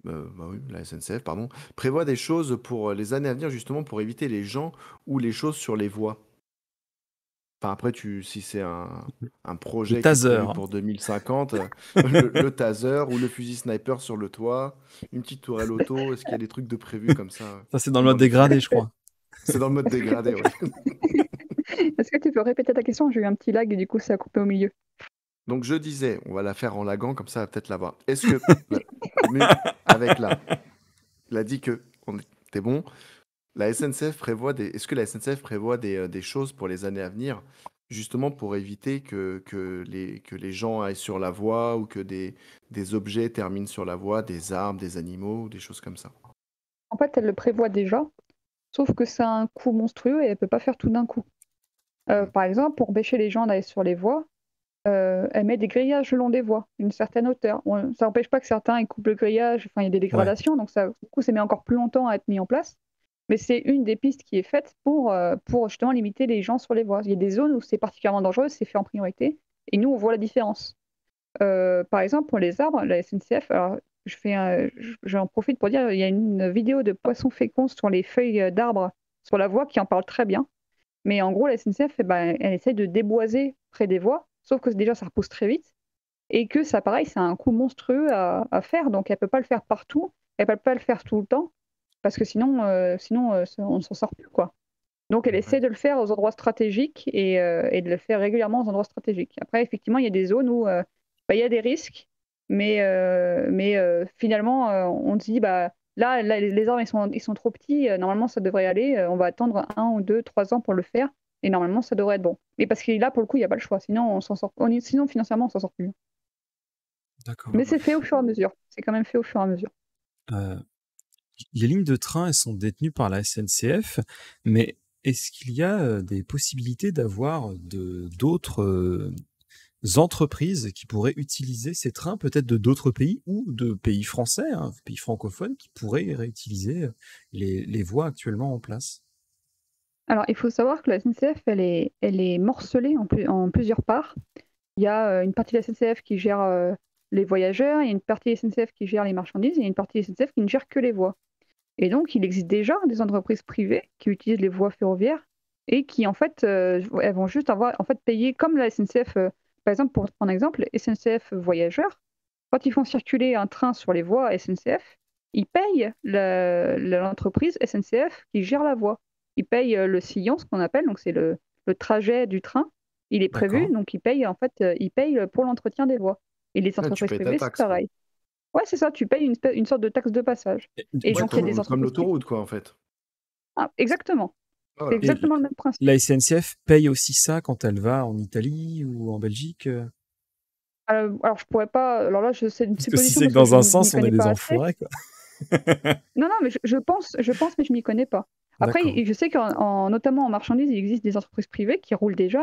bah oui, la SNCF, pardon, prévoit des choses pour les années à venir justement pour éviter les gens ou les choses sur les voies? Enfin, après, si c'est un Le projet qui est taser. prévu pour 2050, le taser ou le fusil sniper sur le toit, une petite tourelle auto, est-ce qu'il y a des trucs de prévus comme ça Ça, c'est dans le dans mode le dégradé, futur? je crois. C'est dans le mode dégradé, ouais. Est-ce que tu peux répéter ta question? J'ai eu un petit lag et du coup, ça a coupé au milieu. Donc je disais, on va la faire en laguant, comme ça, elle va peut-être l'avoir. Est-ce que, Romu, avec il a dit que t'es bon, est-ce que la SNCF prévoit des choses pour les années à venir, justement pour éviter que les gens aillent sur la voie ou que des objets terminent sur la voie, des arbres, des animaux, ou des choses comme ça? En fait, elle le prévoit déjà, sauf que c'est un coût monstrueux et elle peut pas faire tout d'un coup. Mm. Par exemple, pour empêcher les gens d'aller sur les voies, elle met des grillages le long des voies, d'une certaine hauteur. Ça n'empêche pas que certains ils coupent le grillage, enfin il y a des Ouais. dégradations, donc ça, du coup, ça met encore plus longtemps à être mis en place. Mais c'est une des pistes qui est faite pour justement limiter les gens sur les voies. Il y a des zones où c'est particulièrement dangereux, c'est fait en priorité, et nous, on voit la différence. Par exemple, pour les arbres, la SNCF, alors j'en profite pour dire, il y a une vidéo de poisson fécond sur les feuilles d'arbres sur la voie qui en parle très bien. Mais en gros, la SNCF, eh ben, elle essaie de déboiser près des voies, sauf que déjà, ça repousse très vite, et que ça, pareil, c'est un coût monstrueux à faire, donc elle ne peut pas le faire partout, elle ne peut pas le faire tout le temps, parce que sinon on ne s'en sort plus, quoi. Donc elle essaie Ouais. de le faire aux endroits stratégiques et de le faire régulièrement aux endroits stratégiques. Après, effectivement, il y a des zones où bah, il y a des risques, mais finalement, on se dit, bah, là, les arbres, ils sont trop petits, normalement, ça devrait aller, on va attendre 1 ou 2, 3 ans pour le faire, et normalement, ça devrait être bon. Mais parce que là, pour le coup, il n'y a pas le choix, sinon, sinon financièrement, on s'en sort plus. D'accord. Mais c'est fait au fur et à mesure, c'est quand même fait au fur et à mesure. Euh, les lignes de train, elles sont détenues par la SNCF, mais est-ce qu'il y a des possibilités d'avoir d'autres entreprises qui pourraient utiliser ces trains, peut-être de d'autres pays ou de pays français, hein, pays francophones, qui pourraient réutiliser les voies actuellement en place? Alors, il faut savoir que la SNCF, elle est morcelée en plusieurs parts. Il y a une partie de la SNCF qui gère les voyageurs, il y a une partie de la SNCF qui gère les marchandises, et il y a une partie de la SNCF qui ne gère que les voies. Et donc, il existe déjà des entreprises privées qui utilisent les voies ferroviaires et qui, en fait, elles vont juste avoir, en fait, payer comme la SNCF, par exemple, pour prendre un exemple, SNCF Voyageurs, quand ils font circuler un train sur les voies SNCF, ils payent l'entreprise SNCF qui gère la voie. Ils payent le sillon, ce qu'on appelle, donc c'est le trajet du train. Il est prévu, D'accord. donc ils payent, en fait, ils payent pour l'entretien des voies. Et les Ah, tu entreprises payes ta privées, c'est taxe, quoi. pareil. Ouais, c'est ça, tu payes une sorte de taxe de passage. Et Ouais, donc, il y a des comme entreprises privées. l'autoroute, quoi, en fait. Ah, exactement. C'est Voilà. Et exactement le même principe. la SNCF paye aussi ça quand elle va en Italie ou en Belgique? Alors, je pourrais pas. Alors là, c'est une Parce que si supposition c'est que parce que dans je un m'y sens, on est connais des pas assez. enfoirés, quoi. Non, non, mais je pense, mais je m'y connais pas. Après, D'accord, je sais notamment en marchandises, il existe des entreprises privées qui roulent déjà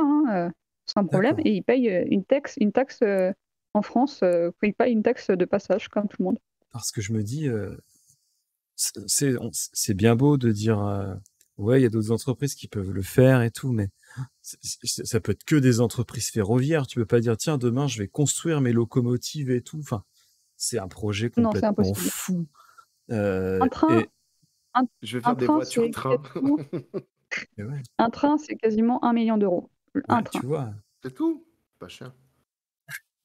sans problème d'accord. et ils payent une taxe en France, ils payent une taxe de passage comme tout le monde. Parce que je me dis, c'est bien beau de dire, ouais, il y a d'autres entreprises qui peuvent le faire et tout, mais ça peut être que des entreprises ferroviaires. Tu peux pas dire, tiens, demain, je vais construire mes locomotives et tout. Enfin, c'est un projet Non, c'est complètement impossible. fou. Un train, Et, un, Je vais un faire des train, voitures-trains. et ouais, un train, c'est quasiment 1 million d'euros. Un ouais, train. tu vois. C'est tout. Pas cher.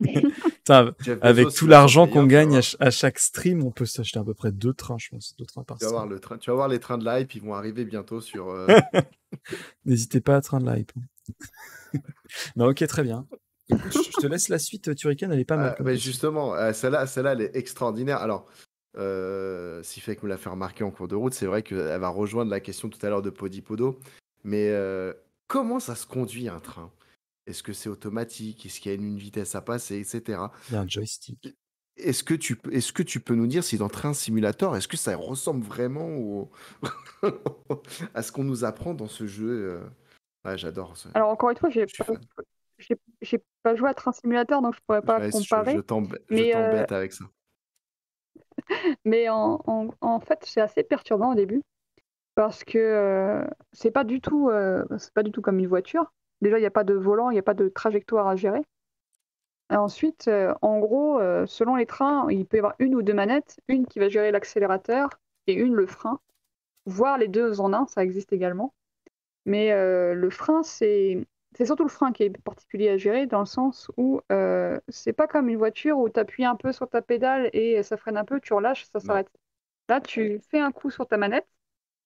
Putain, Jeff avec Bezos, tout il va s'en l'argent payer qu'on un, tu vas gagne voir. à chaque stream, on peut s'acheter à peu près 2 trains, je pense. 2 trains par Tu vas voir stream. le train. Tu vas voir les trains de l'hype, ils vont arriver bientôt sur. N'hésitez pas à train de l'hype. Non, ok, très bien. Écoute, je te laisse la suite, Turrican, elle est pas mal comme Mais question. justement, celle-là, elle est extraordinaire. Alors, Sifek me l'a fait remarquer en cours de route, c'est vrai qu'elle va rejoindre la question tout à l'heure de Podipodo. Mais comment ça se conduit un train? Est-ce que c'est automatique? Est-ce qu'il y a une vitesse à passer, etc. Il y a un joystick. Est-ce que tu peux nous dire si dans Train Simulator, est-ce que ça ressemble vraiment à ce qu'on nous apprend dans ce jeu? Ouais, j'adore. Alors encore une fois, Je suis fan. j'ai pas joué à Train Simulator, donc je pourrais pas Ouais, comparer. je Mais, t'embête avec ça. mais en fait, c'est assez perturbant au début parce que c'est pas du tout comme une voiture. Déjà, il n'y a pas de volant, il n'y a pas de trajectoire à gérer. Et ensuite, en gros, selon les trains, il peut y avoir une ou deux manettes, une qui va gérer l'accélérateur et une le frein, voire les deux en un, ça existe également. Mais le frein, c'est surtout le frein qui est particulier à gérer dans le sens où c'est pas comme une voiture où tu appuies un peu sur ta pédale et ça freine un peu, tu relâches, ça Non. s'arrête. Là, tu fais un coup sur ta manette,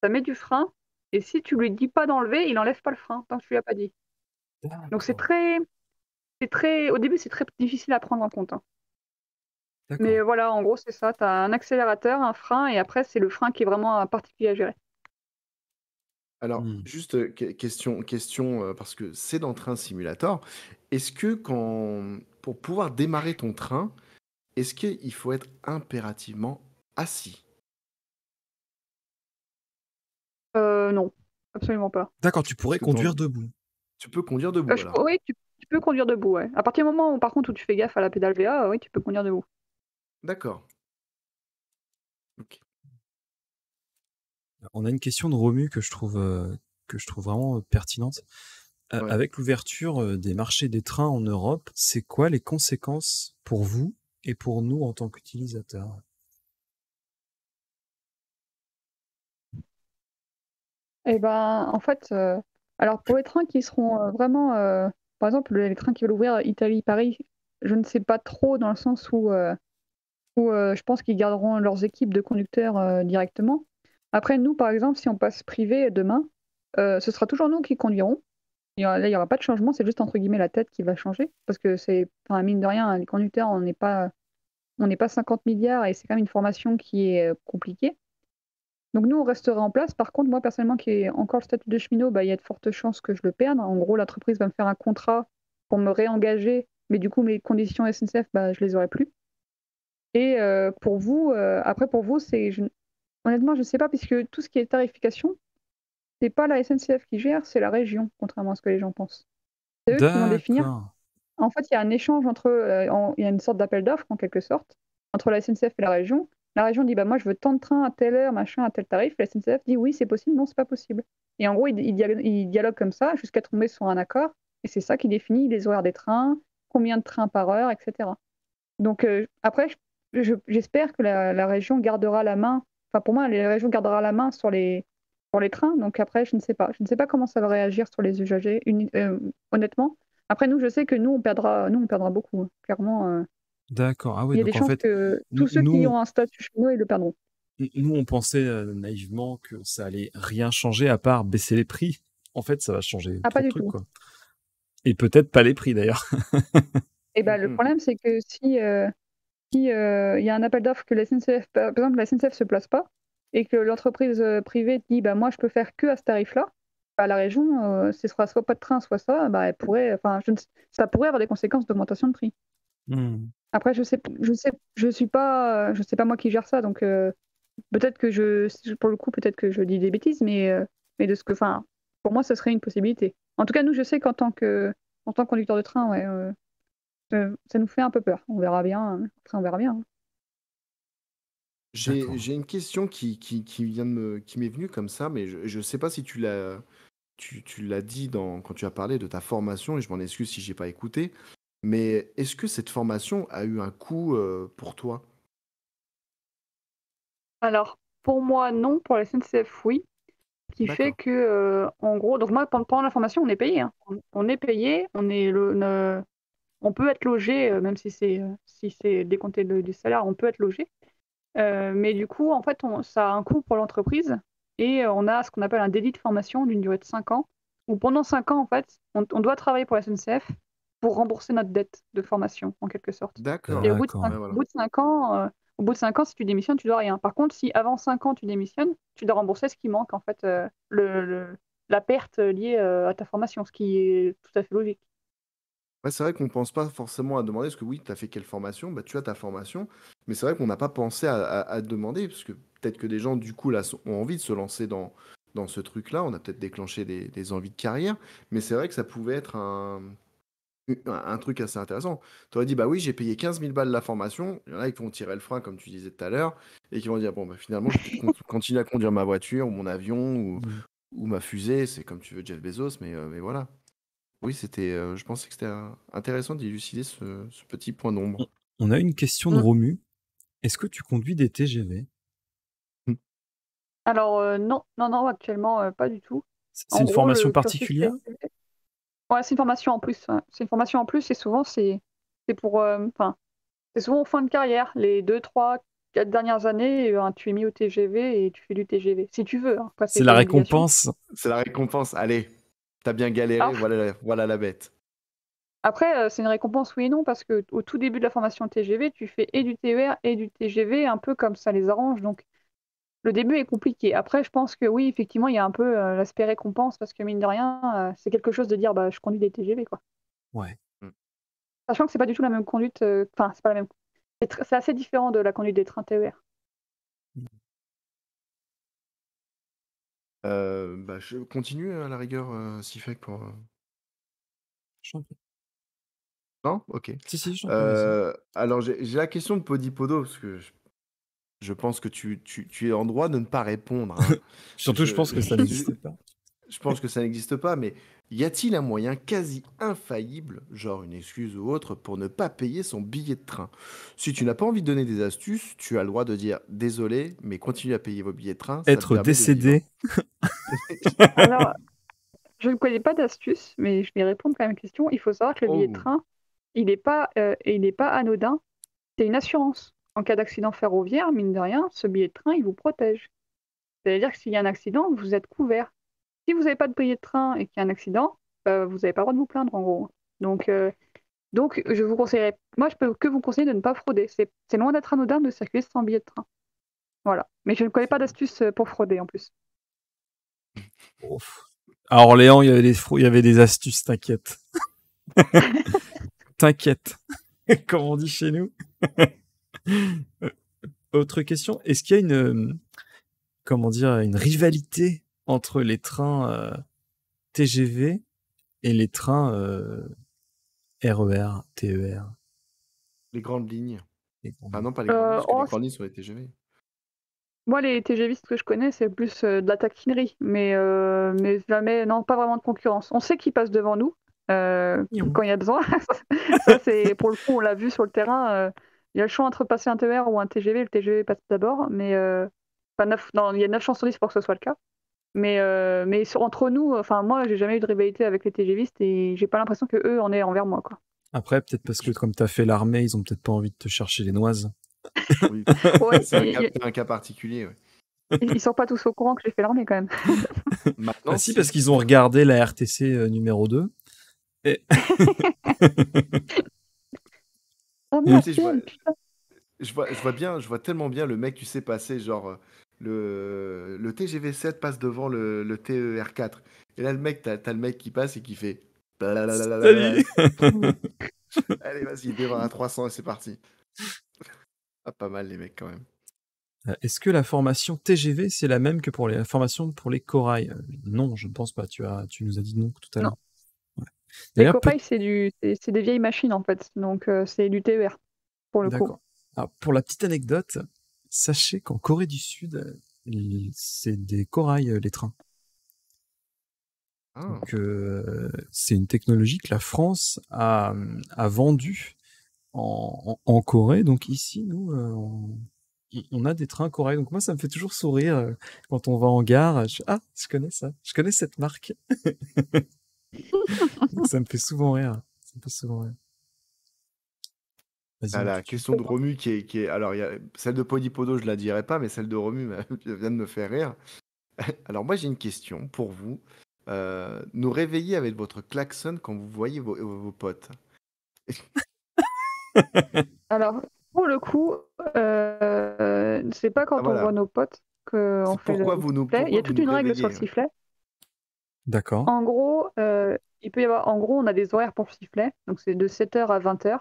ça met du frein, et si tu lui dis pas d'enlever, il enlève pas le frein tant que tu lui as pas dit. Donc au début, c'est très difficile à prendre en compte, hein. D'accord. Mais voilà, en gros, c'est ça. Tu as un accélérateur, un frein, et après, c'est le frein qui est vraiment particulier à gérer. Alors, Hmm. juste question, parce que c'est dans Train Simulator. Est-ce que pour pouvoir démarrer ton train, est-ce qu'il faut être impérativement assis? Non, absolument pas. D'accord, tu pourrais Parce que dans- conduire debout. Tu peux conduire debout, alors. Oui, tu peux conduire debout, ouais. À partir du moment où, par contre, où tu fais gaffe à la pédale VA, oui, tu peux conduire debout. D'accord. Ok. On a une question de Romu que je trouve vraiment pertinente. Ouais. Avec l'ouverture des marchés des trains en Europe, c'est quoi les conséquences pour vous et pour nous en tant qu'utilisateurs? Et ben, en fait, alors pour les trains qui seront vraiment, par exemple, les trains qui veulent ouvrir Italie-Paris, je ne sais pas trop dans le sens où je pense qu'ils garderont leurs équipes de conducteurs directement. Après, nous, par exemple, si on passe privé demain, ce sera toujours nous qui conduirons. Là, il n'y aura pas de changement, c'est juste entre guillemets la tête qui va changer. Parce que enfin, mine de rien, les conducteurs, on n'est pas 50 milliards et c'est quand même une formation qui est compliquée. Donc nous, on restera en place. Par contre, moi, personnellement, qui ai encore le statut de cheminot, bah, il y a de fortes chances que je le perde. En gros, l'entreprise va me faire un contrat pour me réengager, mais du coup, mes conditions SNCF, bah, je les aurai plus. Et pour vous, après, pour vous, honnêtement, je ne sais pas, puisque tout ce qui est tarification, c'est pas la SNCF qui gère, c'est la région, contrairement à ce que les gens pensent. C'est eux qui vont définir. D'accord. En fait, il y a un échange entre, il y a une sorte d'appel d'offres en quelque sorte, entre la SNCF et la région. La région dit, bah moi je veux tant de trains à telle heure, machin, à tel tarif. La SNCF dit, oui, c'est possible, non, c'est pas possible. Et en gros, ils dialoguent comme ça jusqu'à tomber sur un accord. Et c'est ça qui définit les horaires des trains, combien de trains par heure, etc. Donc après, j'espère que la région gardera la main. Enfin, pour moi, la région gardera la main sur les trains. Donc après, je ne sais pas. Je ne sais pas comment ça va réagir sur les usagers, honnêtement. Après, nous, je sais que nous, on perdra beaucoup, hein. Clairement, D'accord. Ah il ouais, y a des donc en chances fait, que tous ceux qui nous, ont un statut cheminot, ils le perdront. nous, on pensait naïvement que ça allait rien changer à part baisser les prix. En fait, ça va changer Ah, trop pas de du trucs, tout. quoi. Et peut-être pas les prix, d'ailleurs. Et ben, le problème, c'est que si il y a un appel d'offres que la SNCF, par exemple, la SNCF se place pas et que l'entreprise privée dit bah moi je peux faire que à ce tarif-là, bah, la région, ce sera soit pas de train, soit ça, bah elle pourrait, enfin ça pourrait avoir des conséquences d'augmentation de prix. Hmm. Après je sais pas moi qui gère ça, donc peut-être que pour le coup peut-être que je dis des bêtises, mais de ce que, enfin pour moi ça serait une possibilité. En tout cas nous je sais en tant que conducteur de train, ouais, ça nous fait un peu peur. On verra bien, hein. Après on verra bien, hein. D'accord. J'ai une question qui vient qui m'est venue comme ça, mais je sais pas si tu l'as dit quand tu as parlé de ta formation, et je m'en excuse si j'ai pas écouté, mais est-ce que cette formation a eu un coût pour toi? Alors, pour moi, non. Pour la SNCF, oui. Ce qui fait D'accord. que, en gros, donc moi, pendant la formation, on est payé, hein. On est payé, on peut être logé, même si c'est décompté du salaire, on peut être logé. Mais du coup, en fait, ça a un coût pour l'entreprise et on a ce qu'on appelle un délit de formation d'une durée de 5 ans, où pendant 5 ans, en fait, on doit travailler pour la SNCF pour rembourser notre dette de formation, en quelque sorte. Et D'accord. D'accord. Ouais, voilà. au bout de 5 ans, si tu démissionnes, tu dois rien. Par contre, si avant 5 ans tu démissionnes, tu dois rembourser ce qui manque, en fait, la perte liée à ta formation, ce qui est tout à fait logique. Ouais, c'est vrai qu'on pense pas forcément à demander, parce que oui, tu as fait quelle formation? Bah, tu as ta formation, mais c'est vrai qu'on n'a pas pensé à demander, parce que peut-être que des gens, du coup, là, ont envie de se lancer dans ce truc-là. On a peut-être déclenché des envies de carrière, mais c'est vrai que ça pouvait être un truc assez intéressant. Tu aurais dit, bah oui, j'ai payé 15 000 balles la formation. Il y en a qui vont tirer le frein, comme tu disais tout à l'heure, et qui vont dire, bon, bah, finalement, je vais peut-être continuer à conduire ma voiture, ou mon avion, Hmm. ou ma fusée. C'est comme tu veux, Jeff Bezos, mais voilà. Oui, je pensais que c'était intéressant d'élucider ce petit point d'ombre. On a une question de Mm. Romu. Est-ce que tu conduis des TGV? Alors, non, non, non, actuellement, pas du tout. C'est En une gros, formation le cursus particulière? TGV, ouais, c'est une formation en plus, ouais. C'est une formation en plus et souvent, c'est pour, enfin, c'est souvent en fin de carrière. Les 2, 3, 4 dernières années, tu es mis au TGV et tu fais du TGV. Si tu veux, hein. Après, C'est c'est la pas une obligation. récompense. C'est la récompense. Allez, t'as bien galéré, Alors, voilà la bête. après, c'est une récompense, oui et non, parce que au tout début de la formation TGV, tu fais et du TER et du TGV, un peu comme ça les arrange. Donc, le début est compliqué. Après, je pense que oui, effectivement, il y a un peu l'aspect récompense, parce que mine de rien, c'est quelque chose de dire, bah, je conduis des TGV, quoi. Ouais. Mm. Sachant que c'est pas du tout la même conduite, enfin, c'est pas la même. C'est assez différent de la conduite des trains TER. Bah, je continue à la rigueur, s'il fait pour. Je t'en prie. Non? Ok. Si, si, je t'en prie, vas-y. Alors, j'ai la question de Podipodo, parce que je pense que tu es en droit de ne pas répondre, hein. Surtout, je pense que ça Je- n'existe pas. Je pense que ça n'existe pas, mais y a-t-il un moyen quasi infaillible, genre une excuse ou autre, pour ne pas payer son billet de train? Si tu n'as pas envie de donner des astuces, tu as le droit de dire désolé, mais continuez à payer vos billets de train, ça te Être permet de vivre. décédé. Alors, je ne connais pas d'astuce, mais je vais répondre quand même à la question. Il faut savoir que le billet de Oh, train, il n'est pas anodin. C'est une assurance. En cas d'accident ferroviaire, mine de rien, ce billet de train, il vous protège. C'est-à-dire que s'il y a un accident, vous êtes couvert. Si vous n'avez pas de billet de train et qu'il y a un accident, vous n'avez pas le droit de vous plaindre, en gros. Donc, je vous conseillerais, moi, je peux que vous conseiller de ne pas frauder. C'est loin d'être anodin de circuler sans billet de train. Voilà. Mais je ne connais pas d'astuce pour frauder en plus. Ouf. À Orléans, il y avait il y avait des astuces, t'inquiète. T'inquiète. Comme on dit chez nous. Autre question. Est-ce qu'il y a comment dire, une rivalité entre les trains TGV et les trains RER, TER. Les grandes lignes. Ah non, pas les Euh, grandes lignes, parce que oh, les grandes lignes sont les TGV. Moi, les TGVistes que je connais, c'est plus de la taquinerie, mais jamais, non, pas vraiment de concurrence. On sait qu'ils passent devant nous quand il y a besoin. Ça, c'est pour le coup, on l'a vu sur le terrain. Il y a le choix entre passer un TER ou un TGV. Le TGV passe d'abord, mais pas non, il y a 9 chances sur 10 pour que ce soit le cas. Mais entre nous, enfin, moi, j'ai jamais eu de rivalité avec les TGVistes et j'ai pas l'impression que eux en aient envers moi, quoi. Après, peut-être parce que comme tu as fait l'armée, ils ont peut-être pas envie de te chercher les noises. Oui. Ouais, C'est un cas particulier. Ouais. ils sont pas tous au courant que j'ai fait l'armée quand même. Maintenant, Bah si, parce qu'ils ont regardé la RTC numéro 2. Et... Oh Tu merde, sais, putain. je vois tellement bien le mec, tu sais, passer genre le TGV 7 passe devant le TER 4. Et là, le mec, t'as le mec qui passe et qui fait. Salut. Allez, vas-y, démarre à 300 et c'est parti. Ah, pas mal les mecs quand même. Est-ce que la formation TGV, c'est la même que pour la formation pour les corails? Non, je ne pense pas. Tu nous as dit non tout à l'heure. Ouais. Les copailles, c'est des vieilles machines en fait, donc c'est du TER pour le coup. D'accord. Alors, pour la petite anecdote, sachez qu'en Corée du Sud, c'est des corails les trains. Ah. Donc, c'est une technologie que la France a vendue en Corée. Donc ici, nous, on a des trains coréens. Donc moi, ça me fait toujours sourire quand on va en gare. Je connais ça. Je connais cette marque. Donc, ça me fait souvent rire. Ah, la question de Romu qui est... Alors, celle de Podipodo, je la dirais pas, mais celle de Romu vient de me faire rire. Alors, moi, j'ai une question pour vous. Nous réveiller avec votre klaxon quand vous voyez vos potes. Alors, pour le coup, c'est pas quand on voit nos potes qu'on fait le sifflet. Il y a toute une règle sur le sifflet. D'accord. En gros, il peut y avoir, on a des horaires pour le sifflet, donc c'est de 7h à 20h.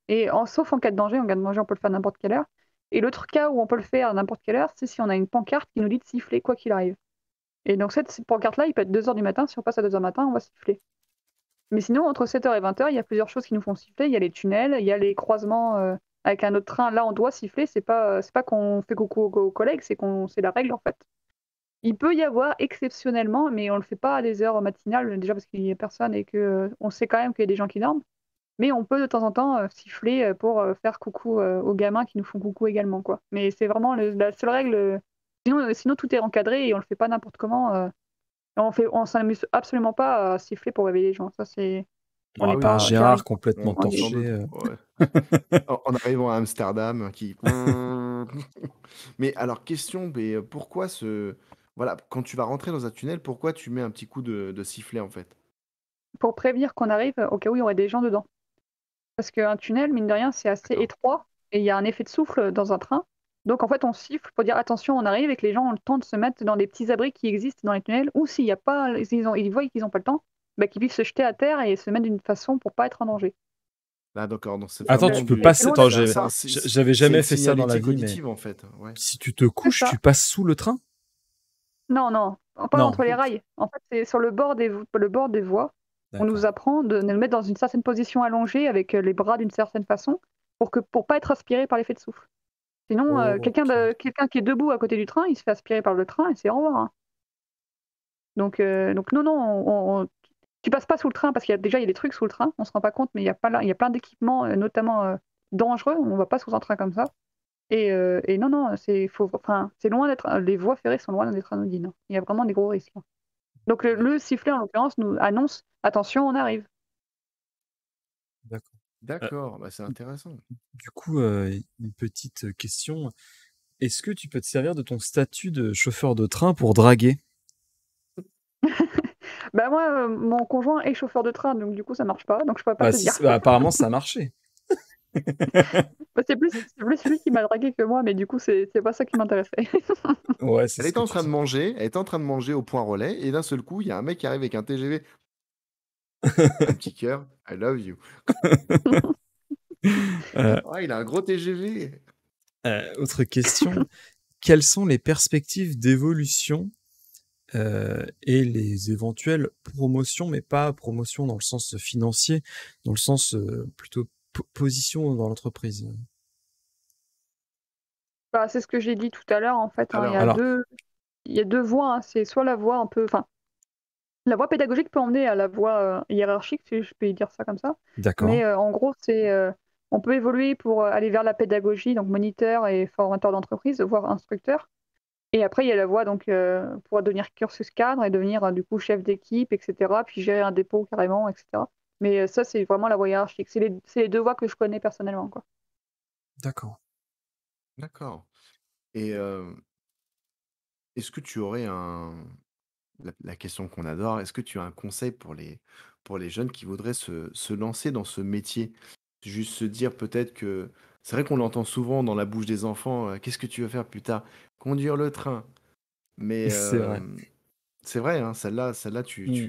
Et sauf en cas de danger, on peut le faire n'importe quelle heure. Et l'autre cas où on peut le faire à n'importe quelle heure, c'est si on a une pancarte qui nous dit de siffler quoi qu'il arrive. Et donc cette pancarte-là, il peut être 2h du matin. Si on passe à 2h du matin, on va siffler. Mais sinon, entre 7h et 20h, il y a plusieurs choses qui nous font siffler. Il y a les tunnels, il y a les croisements avec un autre train. Là, on doit siffler. C'est pas qu'on fait coucou aux collègues, c'est la règle en fait. Il peut y avoir exceptionnellement, mais on le fait pas à des heures matinales, déjà parce qu'il y a personne et que on sait quand même qu'il y a des gens qui dorment. Mais on peut de temps en temps siffler pour faire coucou aux gamins qui nous font coucou également, quoi. Mais c'est vraiment la seule règle. Sinon, tout est encadré et on le fait pas n'importe comment. On s'amuse absolument pas à siffler pour réveiller les gens. Ça, c'est. On n'est pas Gérard complètement torché. En arrivant à Amsterdam, qui. Mais alors, question, mais pourquoi Voilà, quand tu vas rentrer dans un tunnel, pourquoi tu mets un petit coup de sifflet en fait? Pour prévenir qu'on arrive au cas où il y aurait des gens dedans. Parce qu'un tunnel, mine de rien, c'est assez étroit et il y a un effet de souffle dans un train. Donc en fait, on siffle pour dire attention, on arrive et que les gens ont le temps de se mettre dans des petits abris qui existent dans les tunnels. Ou s'il n'y a pas, ils voient qu'ils n'ont pas le temps, bah, qu'ils puissent se jeter à terre et se mettre d'une façon pour pas être en danger. Ah d'accord, donc attends, tu peux passer. Attends, j'avais jamais fait ça dans la vie, mais en fait. Ouais. Si tu te couches, tu passes sous le train? Non, pas entre les rails. En fait, c'est sur le bord des voies. On nous apprend de nous mettre dans une certaine position allongée avec les bras d'une certaine façon pour pas être aspiré par l'effet de souffle. Sinon, quelqu'un qui est debout à côté du train, il se fait aspirer par le train et c'est au revoir. Hein. Donc non, tu passes pas sous le train parce qu'il y a des trucs sous le train, on se rend pas compte, mais il y a plein d'équipements, notamment dangereux. On va pas sous un train comme ça. Et non, c'est loin d'être. Les voies ferrées sont loin d'être anodines. Hein. Il y a vraiment des gros risques. Hein. Donc le sifflet, en l'occurrence, nous annonce attention, on arrive. D'accord, bah, c'est intéressant. Du coup, une petite question. Est-ce que tu peux te servir de ton statut de chauffeur de train pour draguer? Bah moi, mon conjoint est chauffeur de train, donc du coup ça marche pas, donc je pourrais pas te dire. Apparemment ça a marché. C'est plus lui qui m'a dragué que moi, mais du coup c'est pas ça qui m'intéressait. Ouais, elle était en train de manger au point relais, et d'un seul coup, il y a un mec qui arrive avec un TGV. Un petit cœur, I love you. Il a un gros TGV. Autre question. quelles sont les perspectives d'évolution et les éventuelles promotions, mais pas promotion dans le sens financier, dans le sens plutôt position dans l'entreprise. Bah, c'est ce que j'ai dit tout à l'heure, en fait. Il y a Alors, il y a deux voies. C'est soit la voie un peu. Enfin, la voie pédagogique peut emmener à la voie hiérarchique, si je peux dire ça comme ça. d'accord. Mais en gros, on peut évoluer pour aller vers la pédagogie, donc moniteur et formateur d'entreprise, voire instructeur. Et après, il y a la voie donc, pour devenir cursus cadre et devenir du coup chef d'équipe, etc. Puis gérer un dépôt carrément, etc. Mais ça, c'est vraiment la voie hiérarchique. C'est les deux voies que je connais personnellement, quoi. D'accord. D'accord. Et est-ce que tu aurais la question qu'on adore, est-ce que tu as un conseil pour les jeunes qui voudraient se lancer dans ce métier? Juste se dire peut-être que c'est vrai qu'on l'entend souvent dans la bouche des enfants, qu'est-ce que tu veux faire plus tard? Conduire le train. Mais C'est vrai. c'est vrai, hein, celle-là, Mm.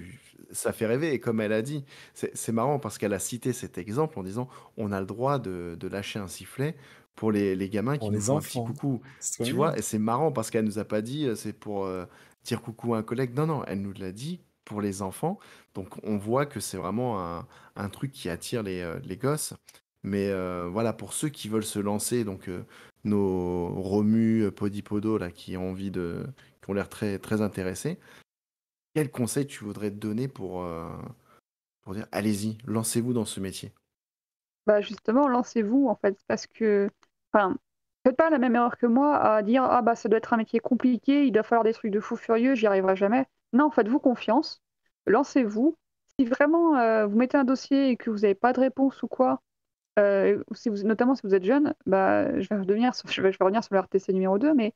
ça fait rêver. Et comme elle a dit, c'est marrant parce qu'elle a cité cet exemple en disant on a le droit de lâcher un sifflet pour les gamins Pour qui nous les font un petit enfants. coucou. C'est trop Tu bien. vois, et c'est marrant parce qu'elle nous a pas dit c'est pour dire coucou à un collègue. Non, non, elle nous l'a dit pour les enfants. Donc on voit que c'est vraiment un truc qui attire les gosses. Mais voilà, pour ceux qui veulent se lancer, donc nos Romu, Podipodo, là, qui ont envie qui ont l'air très, très intéressés, quel conseil tu voudrais te donner pour dire allez-y, lancez-vous dans ce métier? Bah justement, lancez-vous en fait, parce que, enfin, faites pas la même erreur que moi à dire ah bah ça doit être un métier compliqué, il doit falloir des trucs de fou furieux, j'y arriverai jamais. Non, faites-vous confiance, lancez-vous. Si vraiment vous mettez un dossier et que vous n'avez pas de réponse ou quoi, ou notamment si vous êtes jeune, bah je vais revenir sur le RTC numéro 2, mais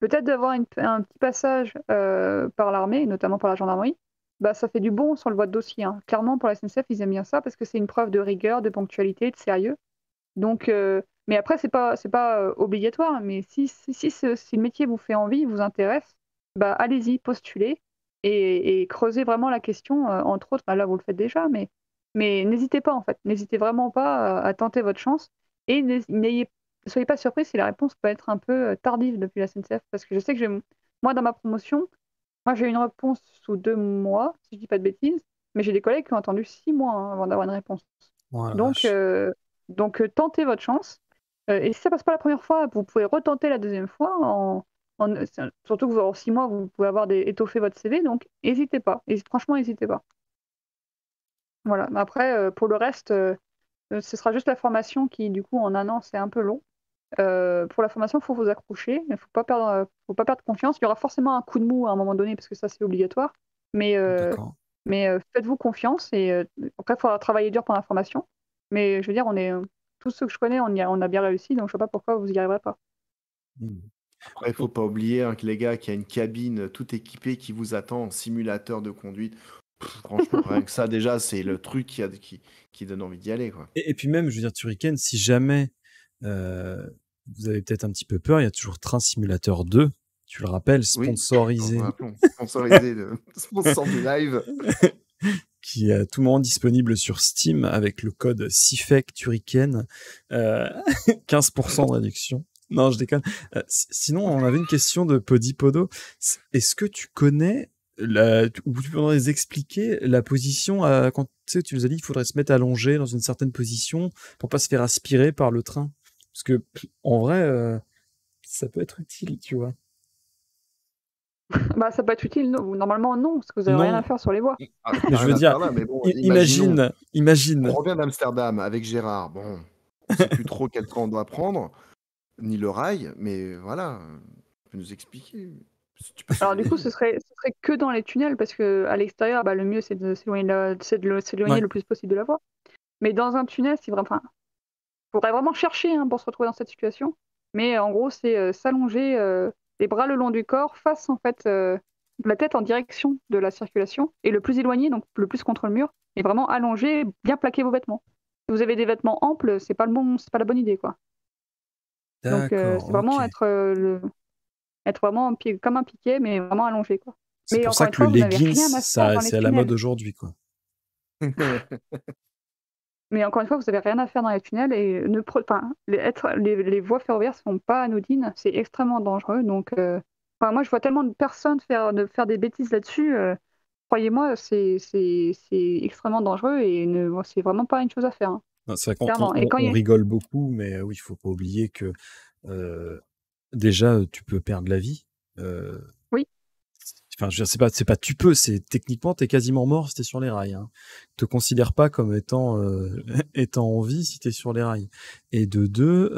peut-être d'avoir un petit passage par l'armée, notamment par la gendarmerie, bah, ça fait du bon sur le voie de dossier, hein. Clairement, pour la SNCF, ils aiment bien ça parce que c'est une preuve de rigueur, de ponctualité, de sérieux. Donc, mais après, c'est pas obligatoire. Mais si le métier vous fait envie, vous intéresse, bah, allez-y, postulez et creusez vraiment la question. Entre autres, bah, là, vous le faites déjà, mais n'hésitez pas, en fait. N'hésitez vraiment pas à tenter votre chance. Et ne soyez pas surpris si la réponse peut être un peu tardive depuis la SNCF. Parce que je sais que moi, dans ma promotion, moi, j'ai eu une réponse sous 2 mois, si je dis pas de bêtises. Mais j'ai des collègues qui ont attendu 6 mois hein, avant d'avoir une réponse. Oh la Donc, vache. tentez votre chance. Et si ça passe pas la première fois, vous pouvez retenter la deuxième fois. Surtout que en 6 mois, vous pouvez étoffer votre CV. Donc, n'hésitez pas. Franchement, n'hésitez pas. Voilà. Mais après, pour le reste, ce sera juste la formation qui, du coup, en un an, c'est un peu long. Pour la formation, il faut vous accrocher. Il ne faut pas perdre confiance. Il y aura forcément un coup de mou à un moment donné parce que ça, c'est obligatoire. Mais, D'accord. faites-vous confiance. Et après, il faudra travailler dur pendant la formation. Mais je veux dire, tous ceux que je connais, on a bien réussi. Donc, je ne sais pas pourquoi vous n'y arriverez pas. Mm. Après, il faut pas oublier hein, que les gars, qu'il y a une cabine tout équipée qui vous attend en simulateur de conduite. Franchement, rien que ça, déjà, c'est le truc qui donne envie d'y aller, quoi. Et puis même, je veux dire, Turrican, si jamais vous avez peut-être un petit peu peur, il y a toujours Train Simulator 2, tu le rappelles, Oui, sponsorisé, rappelons, sponsorisé de sponsor du live. qui est à tout moment disponible sur Steam avec le code CIFEC Turrican, 15% de réduction. Non, je déconne. Sinon, on avait une question de Podipodo. Est-ce que tu connais ou tu peux nous expliquer la position quand tu nous as dit qu'il faudrait se mettre allongé dans une certaine position pour pas se faire aspirer par le train? Parce que en vrai, ça peut être utile, tu vois. Bah, ça peut être utile. Normalement, non, parce que vous n'avez rien à Non, faire sur les voies. Ah, mais t'as je rien veux à dire, faire là, mais bon, imaginons. On imagine. revient d'Amsterdam avec Gérard. Bon, on sait plus trop quel train on doit prendre, ni le rail, mais voilà, tu peux nous expliquer. Tu peux Alors, du coup, ce serait que dans les tunnels, parce que à l'extérieur, bah, le mieux, c'est de s'éloigner Ouais. le plus possible de la voie. Mais dans un tunnel, enfin, faudrait vraiment chercher hein, pour se retrouver dans cette situation. Mais en gros, c'est s'allonger les bras le long du corps, face en fait la tête en direction de la circulation et le plus éloigné, donc le plus contre le mur, et vraiment allonger, bien plaquer vos vêtements. Si vous avez des vêtements amples, c'est pas la bonne idée quoi. Donc D'accord, c'est vraiment ok. être vraiment comme un piquet, mais vraiment allongé quoi. C'est Mais pour encore ça une que le fois, vous n'avez leggings, rien à faire dans les c'est à la mode tunnels. aujourd'hui, quoi. Mais encore une fois, vous avez rien à faire dans les tunnels et les voies ferroviaires sont pas anodines, c'est extrêmement dangereux. Donc, moi, je vois tellement de personnes faire des bêtises là-dessus. Croyez-moi, c'est extrêmement dangereux et c'est vraiment pas une chose à faire, hein, Non, c'est vrai qu'on clairement. Et quand il y on a... rigole beaucoup, mais oui, il faut pas oublier que déjà, tu peux perdre la vie. Oui, Enfin, je veux dire, c'est pas tu peux, c'est techniquement, t'es quasiment mort si t'es sur les rails. Hein. Te considère pas comme étant étant en vie si t'es sur les rails. Et de deux,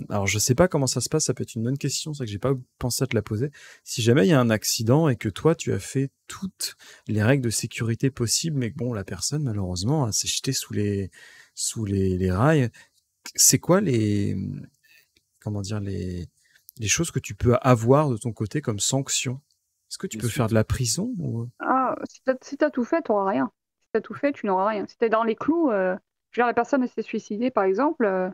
alors je sais pas comment ça se passe, ça peut être une bonne question, c'est que j'ai pas pensé à te la poser. Si jamais il y a un accident et que toi tu as fait toutes les règles de sécurité possibles, mais que bon, la personne malheureusement s'est jetée les rails, c'est quoi comment dire les choses que tu peux avoir de ton côté comme sanction? Est-ce que tu Les peux faire de suites. la prison ou... si t'as tout fait, t'auras rien. Si t'as tout fait, tu n'auras rien. Si t'es dans les clous, je veux dire, la personne elle s'est suicidée, par exemple,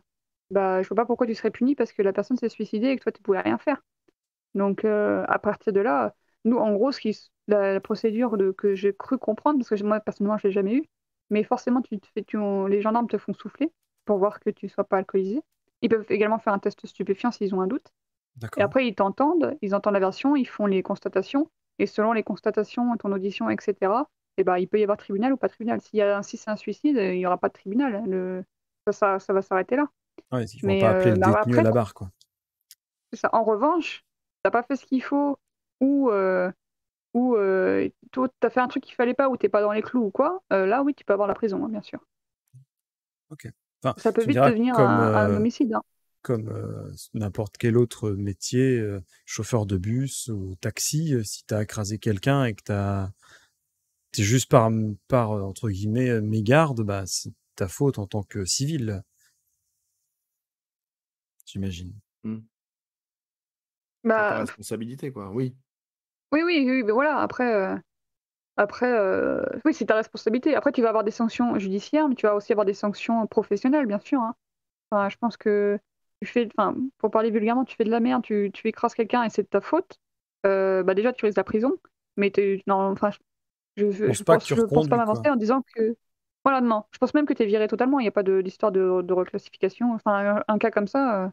bah, je vois pas pourquoi tu serais puni parce que la personne s'est suicidée et que toi, tu pouvais rien faire. Donc, à partir de là, nous, en gros, la procédure que j'ai cru comprendre, parce que moi, personnellement, je l'ai jamais eu, mais forcément, les gendarmes te font souffler pour voir que tu sois pas alcoolisé. Ils peuvent également faire un test stupéfiant s'ils ont un doute. Et D'accord. après, ils entendent la version, ils font les constatations, et selon les constatations, ton audition, etc., et ben, il peut y avoir tribunal ou pas tribunal. Si c'est un suicide, il n'y aura pas de tribunal. Ça va s'arrêter là. Ouais, ils vont pas appeler le Mais détenu à après, la barre, quoi. c'est ça. En revanche, t'as pas fait ce qu'il faut, ou, t'as fait un truc qu'il fallait pas, ou t'es pas dans les clous ou quoi, là, oui, tu peux avoir la prison, hein, bien sûr. Ok. Enfin, Ça peut tu me vite diras devenir un homicide, hein. comme n'importe quel autre métier, chauffeur de bus ou taxi, si t'as écrasé quelqu'un et que t'es juste par entre guillemets mégarde, bah c'est ta faute en tant que civil, j'imagine. Enfin, ta Bah, responsabilité, quoi. Oui. oui, oui, oui, mais voilà, oui, c'est ta responsabilité. Après, tu vas avoir des sanctions judiciaires, mais tu vas aussi avoir des sanctions professionnelles, bien sûr, hein. Enfin, je pense que pour parler vulgairement, tu fais de la merde, tu écrases quelqu'un et c'est de ta faute. Bah déjà, tu risques la prison. Mais non, enfin, Je pense pas que tu je pense pas reconduis, m'avancer quoi. en disant que, voilà, non. Je pense même que tu es viré totalement. Il n'y a pas d'histoire de reclassification. Enfin, un cas comme ça,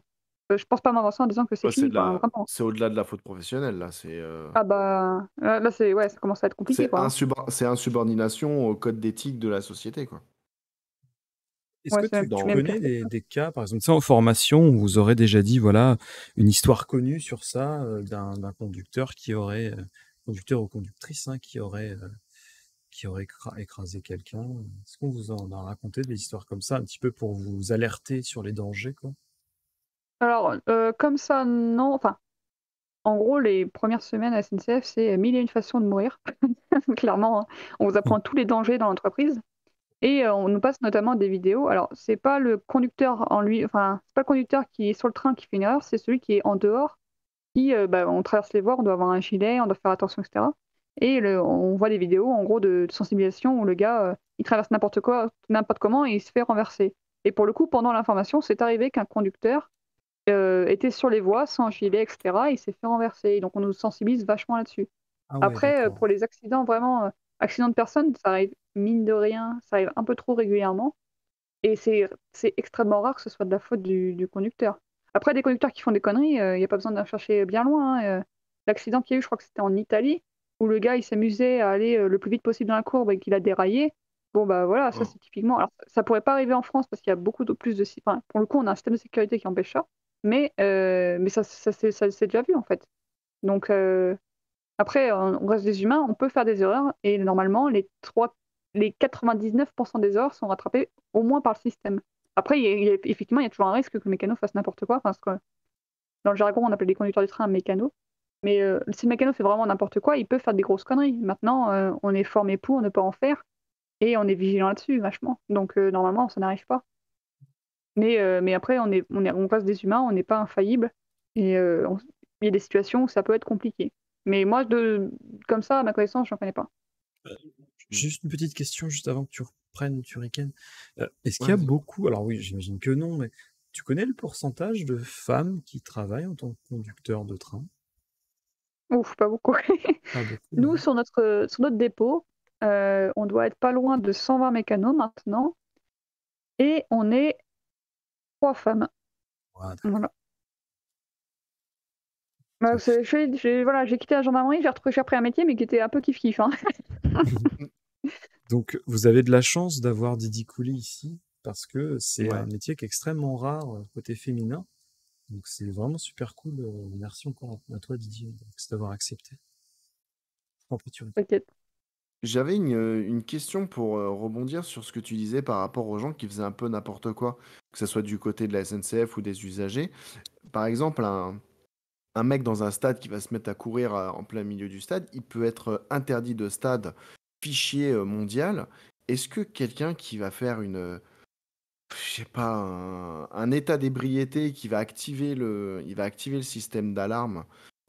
je pense pas m'avancer en disant que c'est Ouais, fini, quoi, vraiment. c'est au-delà de la faute professionnelle, là. Ah bah, là, ouais, ça commence à être compliqué, quoi, hein. C'est insubordination au code d'éthique de la société, quoi. Est-ce Ouais, que c'est même, tu tu mets même pire connais que ça. des cas, par exemple, ça en formation, où vous aurez déjà dit, voilà, une histoire connue sur ça, d'un conducteur conducteur ou conductrice, hein, qui aurait écrasé quelqu'un. Est-ce qu'on vous en a raconté des histoires comme ça, un petit peu pour vous alerter sur les dangers, quoi? Alors, comme ça, non. Enfin, en gros, les premières semaines à SNCF, c'est mille et une façons de mourir. Clairement, hein. On vous apprend tous les dangers dans l'entreprise. Et on nous passe notamment des vidéos. Alors, c'est pas le conducteur en lui, enfin, c'est pas le conducteur qui est sur le train qui fait une erreur, c'est celui qui est en dehors, bah, on traverse les voies, on doit avoir un gilet, on doit faire attention, etc. Et on voit des vidéos, en gros, de sensibilisation où le gars, il traverse n'importe quoi, n'importe comment, et il se fait renverser. Et pour le coup, pendant l'information, c'est arrivé qu'un conducteur était sur les voies sans gilet, etc. Et il s'est fait renverser. Donc, on nous sensibilise vachement là-dessus. Ah ouais, Après, d'accord. pour les accidents, vraiment, accidents de personnes, ça arrive mine de rien, ça arrive un peu trop régulièrement. Et c'est extrêmement rare que ce soit de la faute du conducteur. Après, des conducteurs qui font des conneries, il n'y a pas besoin d'en chercher bien loin, hein. L'accident qu'il y a eu, je crois que c'était en Italie, où le gars, il s'amusait à aller le plus vite possible dans la courbe et qu'il a déraillé. Bon, bah voilà, ça Oh. c'est typiquement. Alors, ça pourrait pas arriver en France parce qu'il y a beaucoup de plus de. Enfin, pour le coup, on a un système de sécurité qui empêche ça. Mais ça s'est déjà vu en fait. Donc, après, on reste des humains, on peut faire des erreurs, et normalement, les 99% des erreurs sont rattrapées au moins par le système. Après, effectivement, il y a toujours un risque que le mécano fasse n'importe quoi. Enfin, dans le jargon, on appelle les conducteurs de train mécanos. Mais si le mécano fait vraiment n'importe quoi, il peut faire des grosses conneries. Maintenant, on est formé pour ne pas en faire, et on est vigilant là-dessus, vachement. Donc, normalement, ça n'arrive pas. Mais après, on reste des humains, on n'est pas infaillible, et il y a des situations où ça peut être compliqué. Mais moi, comme ça, à ma connaissance, je n'en connais pas. Juste une petite question juste avant que tu reprennes Turrican. Est-ce qu'il y Ouais, a vas-y. beaucoup, alors oui, j'imagine que non, mais tu connais le pourcentage de femmes qui travaillent en tant que conducteur de train? Ouf, pas beaucoup. Pas beaucoup, Nous, hein. sur notre dépôt, on doit être pas loin de 120 mécanos maintenant. Et on est 3 femmes. Voilà, Voilà. Bah, top. voilà, j'ai quitté la gendarmerie, j'ai repris un métier, mais qui était un peu kiff-kiff. Hein. Donc, vous avez de la chance d'avoir Didi Couli ici, parce que c'est un Ouais. métier qui est extrêmement rare côté féminin. Donc, c'est vraiment super cool. Merci encore à toi, Didier, d'avoir accepté. En prie, tu veux. T'inquiète. J'avais une question pour rebondir sur ce que tu disais par rapport aux gens qui faisaient un peu n'importe quoi, que ce soit du côté de la SNCF ou des usagers. Par exemple, un mec dans un stade qui va se mettre à courir en plein milieu du stade, il peut être interdit de stade, fichier mondial. Est-ce que quelqu'un qui va faire je sais pas, un état d'ébriété qui va il va activer le système d'alarme,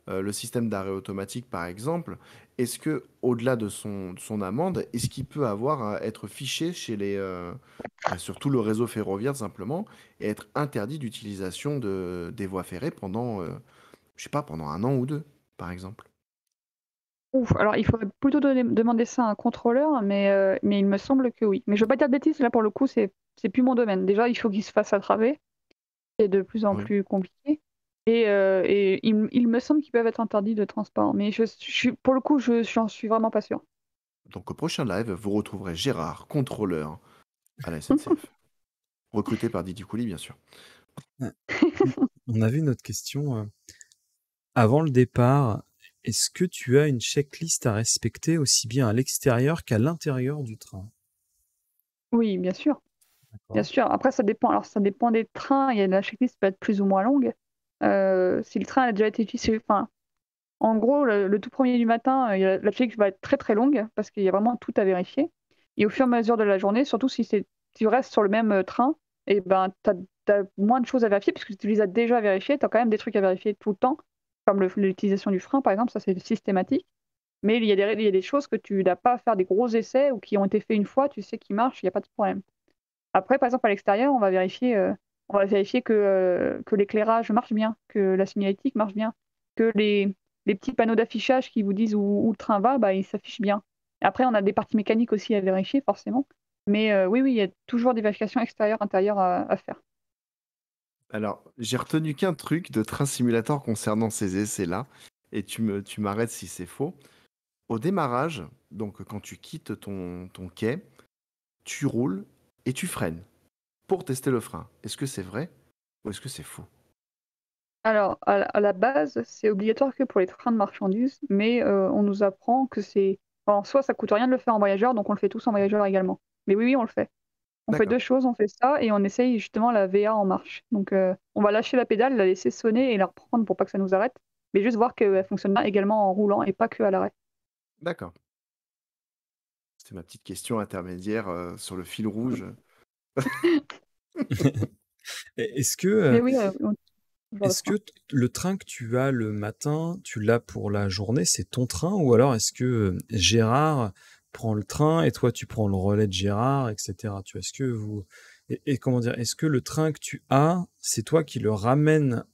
le système d'arrêt automatique par exemple, est-ce que au-delà de son amende, est-ce qu'il peut avoir à être fiché sur tout le réseau ferroviaire simplement et être interdit d'utilisation des voies ferrées pendant, je sais pas, pendant un an ou deux, par exemple? Ouf, alors il faudrait plutôt demander ça à un contrôleur, mais il me semble que oui. Mais je veux pas dire de bêtises, là pour le coup, c'est plus mon domaine. Déjà, il faut qu'il se fasse attraper, c'est de plus en Oui. plus compliqué. Et il me semble qu'ils peuvent être interdits de transport. Mais pour le coup, j'en suis vraiment pas sûre. Donc au prochain live, vous retrouverez Gérard, contrôleur à la SNCF. Recruté par Didi Couli, bien sûr. Ouais. On avait une autre question. Avant le départ, est-ce que tu as une checklist à respecter aussi bien à l'extérieur qu'à l'intérieur du train? Oui, bien sûr. Bien D'accord. sûr. Après, ça dépend. Alors, ça dépend des trains. Il y a la checklist peut être plus ou moins longue. Si le train a déjà été utilisé, enfin, en gros, le tout premier du matin, la checklist va être très très longue parce qu'il y a vraiment tout à vérifier. Et au fur et à mesure de la journée, surtout si tu restes sur le même train, et ben, tu as moins de choses à vérifier puisque tu les as déjà vérifiées. Tu as quand même des trucs à vérifier tout le temps, comme l'utilisation du frein, par exemple. Ça, c'est systématique. Mais il y a des choses que tu n'as pas à faire des gros essais ou qui ont été faits une fois, tu sais qu'ils marchent, il n'y a pas de problème. Après, par exemple, à l'extérieur, on va vérifier que l'éclairage marche bien, que la signalétique marche bien, que les petits panneaux d'affichage qui vous disent où le train va, bah, ils s'affichent bien. Après, on a des parties mécaniques aussi à vérifier, forcément. Mais oui, oui, il y a toujours des vérifications extérieures, intérieures à faire. Alors, j'ai retenu qu'un truc de train simulator concernant ces essais-là, et tu m'arrêtes si c'est faux. Au démarrage, donc quand tu quittes ton quai, tu roules et tu freines pour tester le frein. Est-ce que c'est vrai ou est-ce que c'est faux? Alors, à la base, c'est obligatoire que pour les trains de marchandises, mais on nous apprend que c'est... En soi, ça coûte rien de le faire en voyageur, donc on le fait tous en voyageur également. Mais oui, oui, on le fait. On fait D'accord. deux choses, on fait ça et on essaye justement la VA en marche. Donc on va lâcher la pédale, la laisser sonner et la reprendre pour pas que ça nous arrête, mais juste voir qu'elle fonctionne bien également en roulant et pas que à l'arrêt. D'accord. C'était ma petite question intermédiaire sur le fil rouge. Est-ce que, Mais oui, toujours le est-ce que frein. le train que tu as le matin, tu l'as pour la journée, c'est ton train? Ou alors est-ce que Gérard prend le train et toi tu prends le relais de Gérard, etc. Tu vois, est-ce que vous... Et comment dire, est-ce que le train que tu as, c'est toi qui le ramènes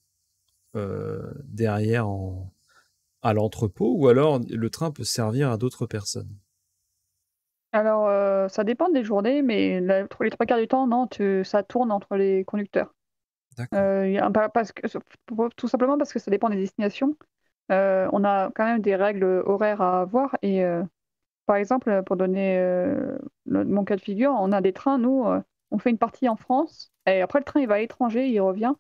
derrière à l'entrepôt ou alors le train peut servir à d'autres personnes? Alors ça dépend des journées, mais les trois quarts du temps, non, ça tourne entre les conducteurs. D'accord. Tout simplement parce que ça dépend des destinations. On a quand même des règles horaires à avoir et par exemple, pour donner mon cas de figure, on a des trains, nous, on fait une partie en France, et après le train il va à l'étranger, il revient.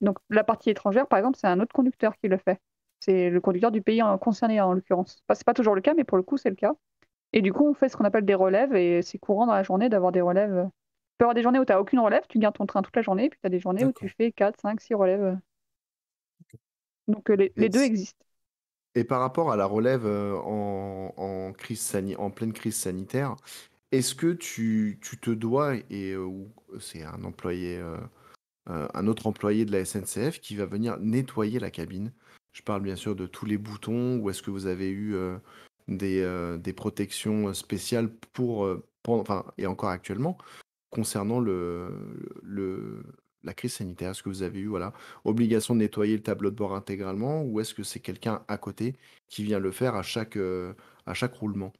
Donc la partie étrangère, par exemple, c'est un autre conducteur qui le fait. C'est le conducteur du pays concerné en l'occurrence. Enfin, c'est pas toujours le cas, mais pour le coup, c'est le cas. Et du coup, on fait ce qu'on appelle des relèves, et c'est courant dans la journée d'avoir des relèves. Tu peux avoir des journées où tu n'as aucune relève, tu gardes ton train toute la journée, puis tu as des journées où tu D'accord. fais 4, 5, 6 relèves. Donc les Et, deux existent. et par rapport à la relève en pleine crise sanitaire, est-ce que tu te dois, ou c'est un autre employé de la SNCF qui va venir nettoyer la cabine? Je parle bien sûr de tous les boutons, ou est-ce que vous avez eu des protections spéciales enfin, et encore actuellement, concernant la crise sanitaire? Est-ce que vous avez eu, voilà, obligation de nettoyer le tableau de bord intégralement, ou est-ce que c'est quelqu'un à côté qui vient le faire à chaque roulement?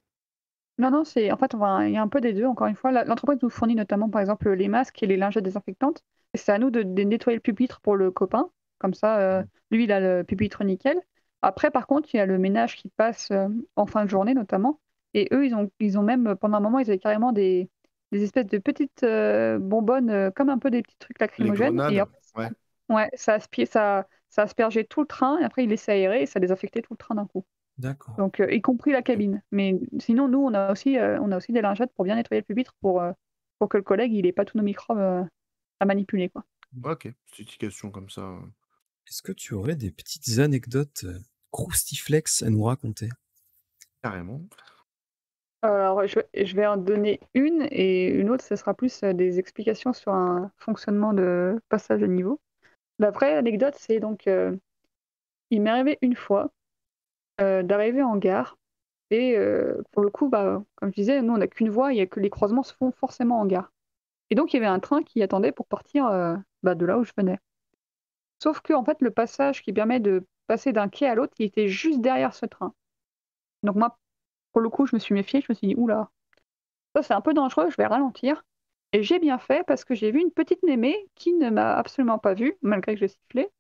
Non, c'est en fait, il y a un peu des deux. Encore une fois, l'entreprise nous fournit notamment, par exemple, les masques et les lingettes désinfectantes. Et c'est à nous de nettoyer le pupitre pour le copain. Comme ça, lui, il a le pupitre nickel. Après, par contre, il y a le ménage qui passe en fin de journée, notamment. Et eux, ils ont même, pendant un moment, ils avaient carrément des espèces de petites bonbonnes, comme un peu des petits trucs Les lacrymogènes. Et grenades, en fait, ouais. ouais, ça aspergeait tout le train. Et après, il laissait aérer et ça désinfectait tout le train d'un coup. D'accord. Donc, y compris la cabine. Mais sinon, nous, on a aussi des lingettes pour bien nettoyer le pupitre pour que le collègue il ait pas tous nos microbes à manipuler, quoi. Ok, petite question comme ça. Est-ce que tu aurais des petites anecdotes croustiflex à nous raconter? Carrément. Alors, je vais en donner une et une autre, ce sera plus des explications sur un fonctionnement de passage de niveau. La vraie anecdote, c'est donc, il m'est arrivé une fois d'arriver en gare et pour le coup, bah, comme je disais, nous, on n'a qu'une voie, il y a que les croisements se font forcément en gare. Et donc, il y avait un train qui attendait pour partir bah, de là où je venais. Sauf que, en fait, le passage qui permet de passer d'un quai à l'autre, il était juste derrière ce train. Donc, moi, pour le coup, je me suis méfiée, je me suis dit, oula, ça c'est un peu dangereux, je vais ralentir. Et j'ai bien fait parce que j'ai vu une petite mémé qui ne m'a absolument pas vue, malgré que je sifflais.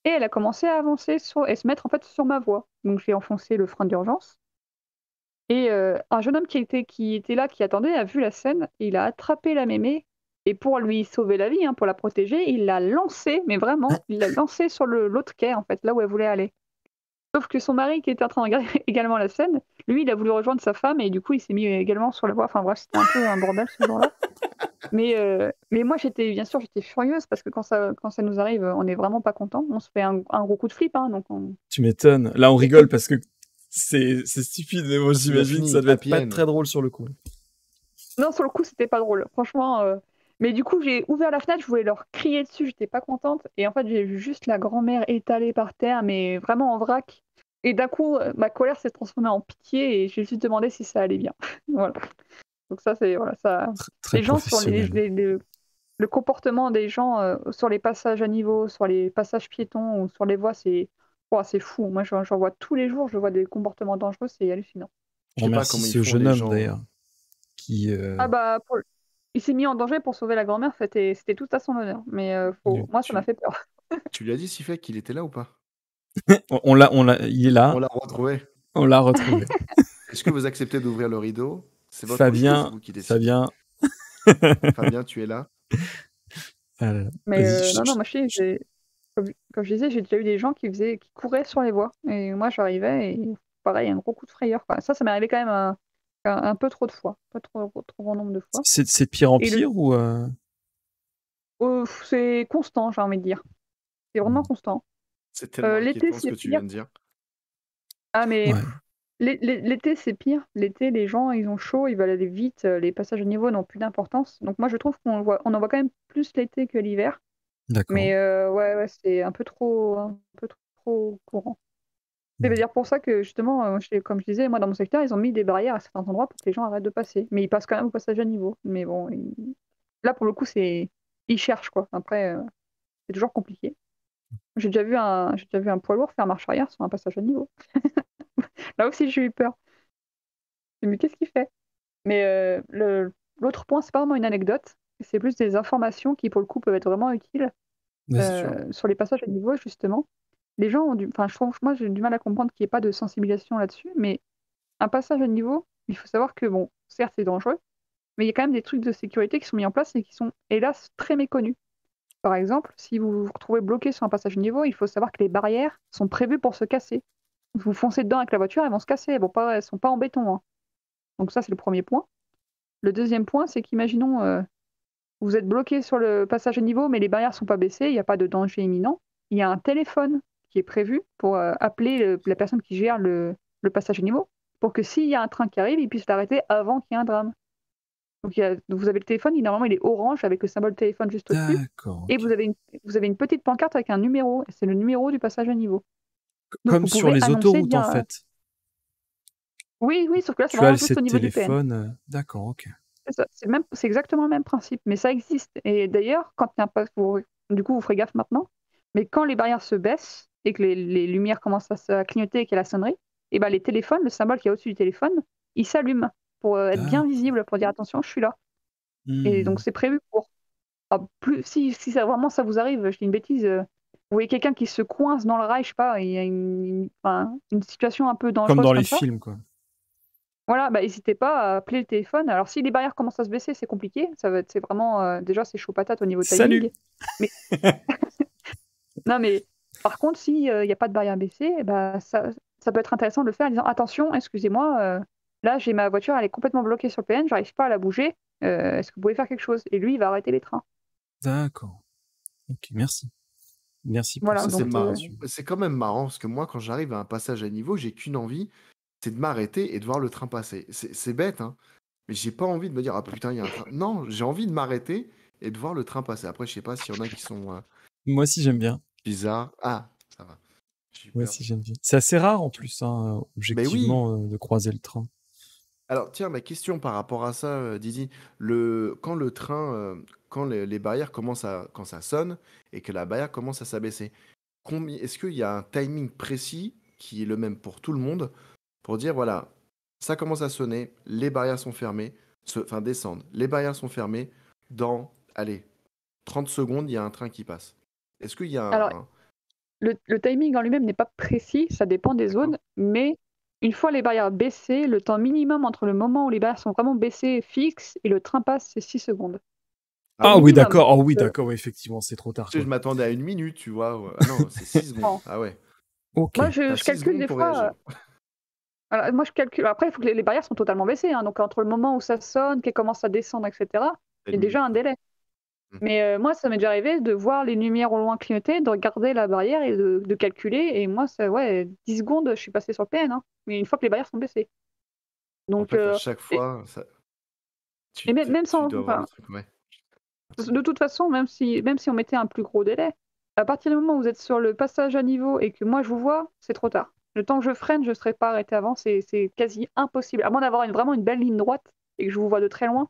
Et elle a commencé à avancer et se mettre en fait sur ma voie. Donc, j'ai enfoncé le frein d'urgence. Et un jeune homme qui était là, qui attendait, a vu la scène, et il a attrapé la mémé, et pour lui sauver la vie, hein, pour la protéger, il l'a lancée, mais vraiment, il l'a lancée sur l'autre quai, en fait, là où elle voulait aller. Sauf que son mari, qui était en train de regarder également la scène, lui, il a voulu rejoindre sa femme, et du coup, il s'est mis également sur la voie. Enfin bref, c'était un peu un bordel ce jour-là. Mais moi, bien sûr, j'étais furieuse, parce que quand ça nous arrive, on n'est vraiment pas content. On se fait un gros coup de flip, hein, donc Tu m'étonnes. Là, on rigole parce que c'est stupide, mais moi, j'imagine que ça devait pas être très drôle sur le coup. Non, sur le coup, c'était pas drôle. Franchement. Mais du coup, j'ai ouvert la fenêtre, je voulais leur crier dessus, j'étais pas contente. Et en fait, j'ai vu juste la grand-mère étalée par terre, mais vraiment en vrac. Et d'un coup, ma colère s'est transformée en pitié et j'ai juste demandé si ça allait bien. Voilà. Donc ça, c'est voilà, ça. Très Les gens sur professionnel. le comportement des gens sur les passages à niveau, sur les passages piétons ou sur les voies, c'est fou. Moi, j'en vois tous les jours, je vois des comportements dangereux, c'est hallucinant. On remercie ce jeune homme d'ailleurs. Ah bah, il s'est mis en danger pour sauver la grand-mère, c'était tout à son honneur. Mais moi, ça m'a fait peur. Tu lui as dit, Sifek, qu'il était là ou pas? Il est là. On l'a retrouvé. On l'a retrouvé. Est-ce que vous acceptez d'ouvrir le rideau? C'est votre Fabien, c'est vous qui décidez. Fabien, tu es là? Mais non, moi, comme je disais, j'ai déjà eu des gens qui couraient sur les voies. Et moi, j'arrivais et pareil, un gros coup de frayeur, quoi. Ça m'est arrivé quand même un peu trop de fois, pas trop grand nombre de fois. C'est de pire en pire ou c'est constant, j'ai envie de dire. C'est vraiment constant. C'est tellement L'été, inquiétant ce que tu viens de dire. Ah, mais Ouais. l'été, c'est pire. L'été, les gens, ils ont chaud, ils veulent aller vite. Les passages à niveau n'ont plus d'importance. Donc moi, je trouve on en voit quand même plus l'été que l'hiver. D'accord. Mais ouais, c'est un peu trop courant. C'est dire pour ça que justement, comme je disais, moi dans mon secteur, ils ont mis des barrières à certains endroits pour que les gens arrêtent de passer. Mais ils passent quand même au passage à niveau. Mais bon, là pour le coup, ils cherchent quoi. Après, c'est toujours compliqué. J'ai déjà vu un poids lourd faire marche arrière sur un passage à niveau. Là aussi, j'ai eu peur. Mais qu'est-ce qu'il fait? Mais l'autre point, c'est pas vraiment une anecdote, c'est plus des informations qui, pour le coup, peuvent être vraiment utiles sur les passages à niveau, justement. Les gens ont moi, j'ai du mal à comprendre qu'il n'y ait pas de sensibilisation là-dessus, mais un passage à niveau, il faut savoir que, bon, certes, c'est dangereux, mais il y a quand même des trucs de sécurité qui sont mis en place et qui sont, hélas, très méconnus. Par exemple, si vous vous retrouvez bloqué sur un passage à niveau, il faut savoir que les barrières sont prévues pour se casser. Vous foncez dedans avec la voiture, elles vont se casser, elles sont pas en béton, hein. Donc ça, c'est le premier point. Le deuxième point, c'est qu'imaginons, vous êtes bloqué sur le passage à niveau, mais les barrières ne sont pas baissées, il n'y a pas de danger imminent. Il y a un téléphone qui est prévu pour appeler la personne qui gère le passage à niveau, pour que s'il y a un train qui arrive, il puisse l'arrêter avant qu'il y ait un drame. Donc vous avez le téléphone, normalement il est orange avec le symbole téléphone juste au-dessus. D'accord. Et vous avez une petite pancarte avec un numéro, et c'est le numéro du passage à niveau. Donc, comme sur les autoroutes en fait. Oui, sauf que là c'est Tu as vraiment le juste au niveau du PN. téléphone. D'accord, ok. C'est exactement le même principe, mais ça existe. Et d'ailleurs, quand il y a du coup, vous ferez gaffe maintenant, mais quand les barrières se baissent et que les lumières commencent à clignoter et qu'il y a la sonnerie, et ben les téléphones, le symbole qui est au-dessus du téléphone, il s'allume. pour être bien Ah. visible, pour dire attention, je suis là. Et donc c'est prévu pour. Si ça, vraiment ça vous arrive, je dis une bêtise, vous voyez quelqu'un qui se coince dans le rail, je sais pas, il y a une situation un peu Comme dangereuse dans les comme ça. films, quoi. Voilà, bah, n'hésitez pas à appeler le téléphone. Alors si les barrières commencent à se baisser, c'est compliqué. C'est vraiment déjà c'est chaud patate au niveau timing. Salut. Mais non, mais par contre, s'il n'y a pas de barrière baissée, bah, ça peut être intéressant de le faire en disant attention, excusez-moi, là j'ai ma voiture, elle est complètement bloquée sur le PN, j'arrive pas à la bouger. Est-ce que vous pouvez faire quelque chose? Et lui, il va arrêter les trains. D'accord. Ok, merci. Merci pour Voilà, Ça, cette c'est donc marrant. information. C'est quand même marrant parce que moi, quand j'arrive à un passage à niveau, j'ai qu'une envie, c'est de m'arrêter et de voir le train passer. C'est bête, hein, mais j'ai pas envie de me dire ah putain, il y a un train. Non, j'ai envie de m'arrêter et de voir le train passer. Après, je sais pas s'il y en a qui sont Moi aussi, j'aime bien. bizarres. Ah, ça va. J'ai eu Moi peur. aussi, j'aime bien. C'est assez rare, en plus, hein, Mais oui. objectivement, de croiser le train. Alors, tiens, ma question par rapport à ça, Didi, quand le train, quand les barrières commencent quand ça sonne et que la barrière commence à s'abaisser, est-ce qu'il y a un timing précis qui est le même pour tout le monde pour dire, voilà, ça commence à sonner, les barrières sont fermées, enfin descendent, les barrières sont fermées, dans, allez, 30 secondes, il y a un train qui passe. Est-ce qu'il y a alors le timing en lui-même n'est pas précis, ça dépend des D'accord. zones, mais une fois les barrières baissées, le temps minimum entre le moment où les barrières sont vraiment baissées fixe et le train passe, c'est 6 secondes. Ah oui, Minimum. d'accord. Ah oui, Donc, d'accord. Oui, effectivement, c'est trop tard, Tu sais, je quoi. m'attendais à une minute, tu vois. Ah non, c'est 6 secondes. non. Ah ouais. Ok. Moi, T'as je 6 calcule secondes des pour fois. réagir. Alors, moi, je calcule. Après, il faut que les barrières sont totalement baissées. Hein. Donc, entre le moment où ça sonne, qu'elles commencent à descendre, etc., il y a déjà un délai. Mais moi, ça m'est déjà arrivé de voir les lumières au loin clignoter, de regarder la barrière et de calculer. Et moi, ouais, 10 secondes, je suis passé sur le PN. Hein. Mais une fois que les barrières sont baissées. En Donc, fait, à chaque fois, et même tu sans. dois voir le Enfin, truc. Ouais. de toute façon, même si on mettait un plus gros délai, à partir du moment où vous êtes sur le passage à niveau et que moi je vous vois, c'est trop tard. Le temps que je freine, je ne serai pas arrêté avant, c'est quasi impossible. À moins d'avoir vraiment une belle ligne droite et que je vous vois de très loin.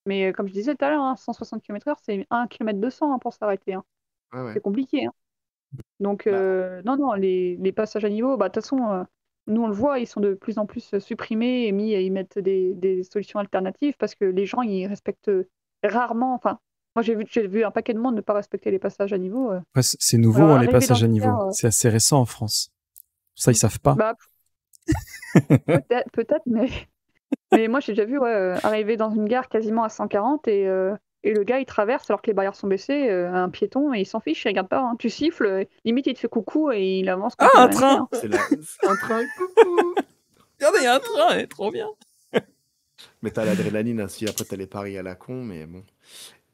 Mais comme je disais tout à l'heure, hein, 160 km/h, c'est 1 km 200 pour s'arrêter. Hein. Ouais, ouais. C'est compliqué. Hein. Donc, Bah, non, les passages à niveau, bah, de toute façon, nous on le voit, ils sont de plus en plus supprimés et ils mettent des solutions alternatives parce que les gens, ils respectent rarement. Enfin, moi j'ai vu un paquet de monde ne pas respecter les passages à niveau. Ouais, c'est nouveau, Alors, hein, les arriver dans passages à une niveau. gare, C'est assez récent en France. Ça, ils savent pas. bah, peut-être, mais moi j'ai déjà vu arriver dans une gare quasiment à 140 et le gars il traverse alors que les barrières sont baissées, un piéton, et il s'en fiche, il regarde pas. Hein. Tu siffles, limite il te fait coucou et il avance comme Ah, s'il un avait rien fait, train. hein. c'est un train, coucou. Regardez, il y a un train, est trop bien. Mais t'as l'adrénaline ainsi, après t'as les paris à la con, mais bon.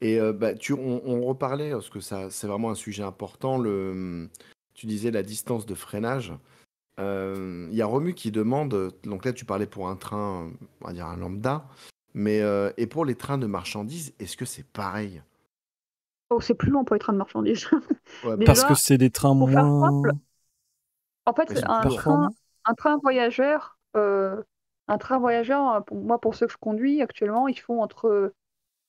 Et bah, on reparlait, parce que ça, c'est vraiment un sujet important, tu disais la distance de freinage. Il y a Romu qui demande, donc là tu parlais pour un train, on va dire un lambda, mais et pour les trains de marchandises, est-ce que c'est pareil? Oh, c'est plus long pour les trains de marchandises. Ouais, Parce que Déjà, c'est des trains pour faire simple, moins en fait, ils sont plus lourds. performants. un train voyageur, pour ceux que je conduis actuellement, ils font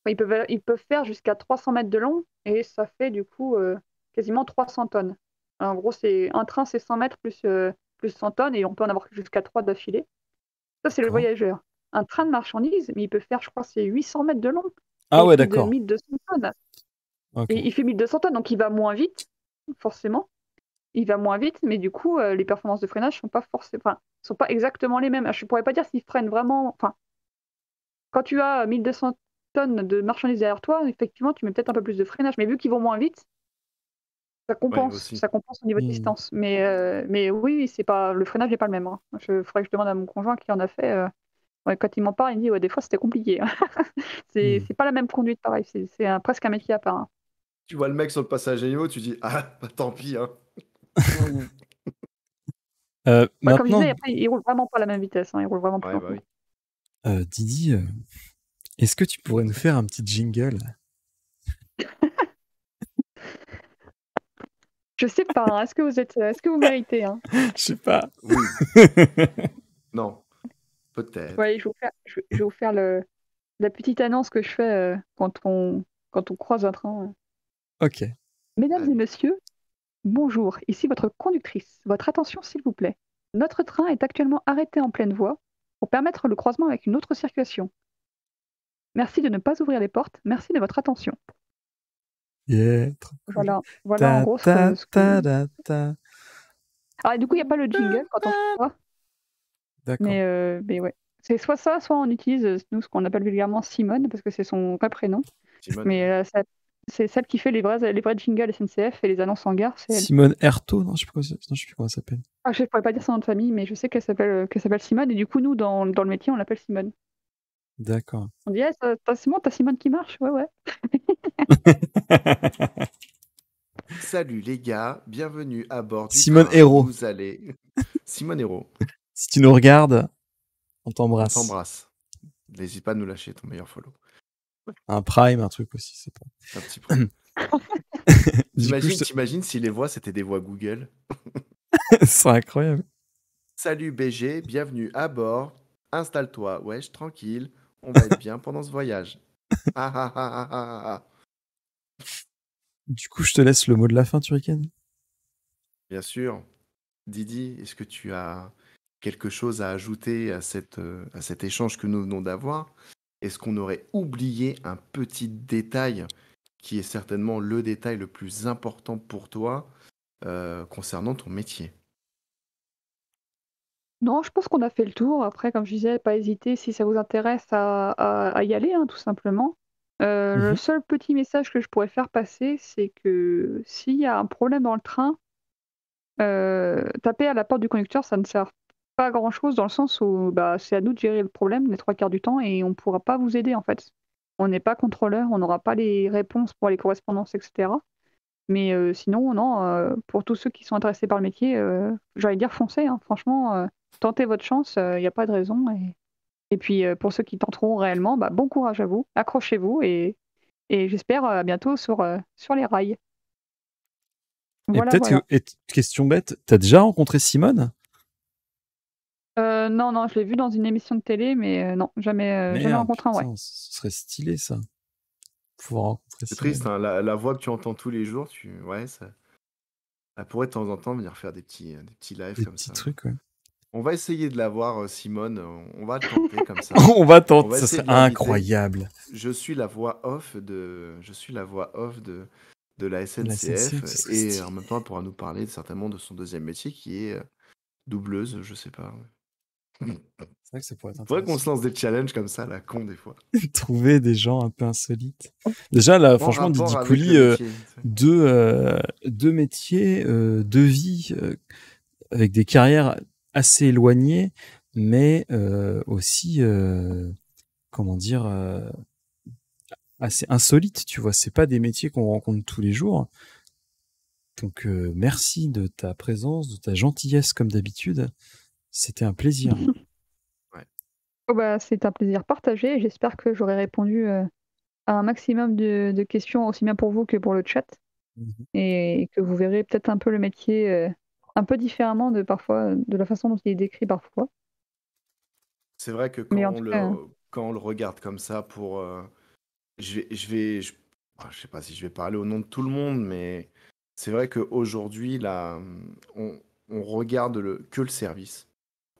ils peuvent faire jusqu'à 300 mètres de long et ça fait du coup quasiment 300 tonnes. En gros, un train, c'est 100 mètres plus 100 tonnes et on peut en avoir jusqu'à 3 d'affilée. Ça, c'est le D'accord. voyageur. Un train de marchandises, mais il peut faire, je crois, c'est 800 mètres de long Ah et ouais, plus de d'accord. 1200 tonnes. Ok. Et il fait 1200 tonnes, donc il va moins vite, forcément. Il va moins vite, mais du coup, les performances de freinage sont pas exactement les mêmes. Je ne pourrais pas dire s'ils freinent vraiment. Enfin, quand tu as 1200 tonnes de marchandises derrière toi, effectivement, tu mets peut-être un peu plus de freinage. Mais vu qu'ils vont moins vite, Ouais, aussi. ça compense au niveau de distance. Mais oui, c'est pas, le freinage n'est pas le même. Hein. Faudrait que je demande à mon conjoint qui en a fait. Ouais, quand il m'en parle, il me dit ouais, des fois c'était compliqué. Hein. C'est pas la même conduite, pareil. C'est presque un métier à part. Hein. Tu vois le mec sur le passage à niveau, tu dis ah bah, tant pis hein. Comme je Maintenant, disais, après, il roule vraiment pas à la même vitesse. Hein. Il roule vraiment plus Ouais, bah lentement. oui. Didi, est-ce que tu pourrais nous faire un petit jingle? Je sais pas. Hein. Est-ce que vous méritez hein. Je sais pas. Oui. Non. Peut-être. Ouais, je vais vous faire la petite annonce que je fais quand on croise un train. Ok. Mesdames Allez. et messieurs, bonjour. Ici votre conductrice. Votre attention, s'il vous plaît. Notre train est actuellement arrêté en pleine voie. pour permettre le croisement avec une autre circulation. Merci de ne pas ouvrir les portes. Merci de votre attention. Yeah, trop cool. Voilà en gros ce que... Ta. Ah, et du coup, il n'y a pas le jingle quand on fait ça. D'accord. Mais ouais. C'est soit ça, soit on utilise, nous, ce qu'on appelle vulgairement Simone, parce que c'est son vrai prénom. Simone. Mais c'est celle qui fait les vrais jingles SNCF et les annonces en gare, c'est elle. Simone Erto, non, je sais plus comment elle s'appelle. Ah, je ne pourrais pas dire son nom de famille, mais je sais qu'elle s'appelle Simone, et du coup, nous, dans le métier, on l'appelle Simone. D'accord. On dit, t'as Simone qui marche? Ouais, ouais. Salut les gars, bienvenue à bord du Simone train. Hérault. Vous allez... Simone Hérault, Si tu nous regardes, on on t'embrasse. t'embrasse. N'hésite pas à nous lâcher ton meilleur follow. Un prime, un truc aussi, c'est pas. Un petit peu. Du coup, T'imagines si les voix c'était des voix Google? ce serait incroyable. Salut BG, bienvenue à bord. Installe-toi, wesh, tranquille. On va être bien pendant ce voyage. Ah ah ah ah ah ah. Du coup, je te laisse le mot de la fin, Turrican. Bien sûr. Didi, est-ce que tu as quelque chose à ajouter à cet échange que nous venons d'avoir? Est-ce qu'on aurait oublié un petit détail qui est certainement le détail le plus important pour toi concernant ton métier? Non, je pense qu'on a fait le tour. Après, comme je disais, pas hésiter si ça vous intéresse à y aller, hein, tout simplement. Le seul petit message que je pourrais faire passer, c'est que s'il y a un problème dans le train, taper à la porte du conducteur, ça ne sert pas à grand-chose dans le sens où bah, c'est à nous de gérer le problème les 3 quarts du temps et on ne pourra pas vous aider en fait. On n'est pas contrôleur, on n'aura pas les réponses pour les correspondances, etc. Mais sinon, non, pour tous ceux qui sont intéressés par le métier, j'allais dire foncez, hein. Franchement, tentez votre chance, il n'y a pas de raison. Et puis pour ceux qui tenteront réellement, bah, bon courage à vous, accrochez-vous et j'espère à bientôt sur les rails. Et Voilà, peut-être voilà. question bête, t'as déjà rencontré Simone? Non, non, je l'ai vu dans une émission de télé, mais non, jamais Merde, rencontré un, ouais. putain, ce serait stylé ça. Pouvoir rencontrer C'est Simone. triste, hein, la voix que tu entends tous les jours, ouais, ça pourrait de temps en temps venir faire des petits lives Des comme petits ça. trucs, ouais. On va essayer de la voir, Simone. On va le tenter comme ça. On va tenter, On va ça essayer serait de l'inviter. incroyable. Je suis la voix off de la SNCF, ce serait et stylé. en même temps, elle pourra nous parler certainement de son deuxième métier qui est doubleuse, je sais pas. C'est vrai que ça pourrait être Faudrait qu'on intéressant. se lance des challenges comme ça, la con des fois. Trouver des gens un peu insolites. Déjà, là, En franchement, rapport Didi avec Coulis, le métier. deux métiers, deux vies, avec des carrières assez éloignées, mais aussi, comment dire, assez insolites, tu vois. C'est pas des métiers qu'on rencontre tous les jours. Donc, merci de ta présence, de ta gentillesse comme d'habitude. C'était un plaisir. Oh, bah, c'est un plaisir partagé et j'espère que j'aurai répondu à un maximum de questions, aussi bien pour vous que pour le chat. Et que vous verrez peut-être un peu le métier un peu différemment de la façon dont il est décrit parfois. C'est vrai que Mais en tout cas, quand on le regarde comme ça, je sais pas si je vais parler au nom de tout le monde, mais c'est vrai qu'aujourd'hui, là, on regarde que le service.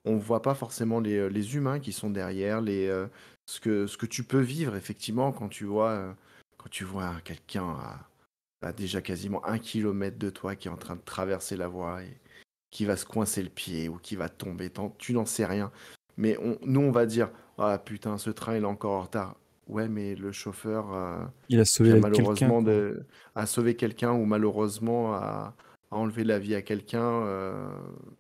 On voit pas forcément les humains qui sont derrière, ce que tu peux vivre effectivement quand tu vois quelqu'un à déjà quasiment 1 kilomètre de toi qui est en train de traverser la voie et qui va se coincer le pied ou qui va tomber, tu n'en sais rien. Mais nous, on va dire, ah putain, ce train, il est encore en retard. Ouais, mais le chauffeur il a sauvé vient la vie de quelqu'un, malheureusement quoi. à sauver quelqu'un ou malheureusement à enlever la vie à quelqu'un.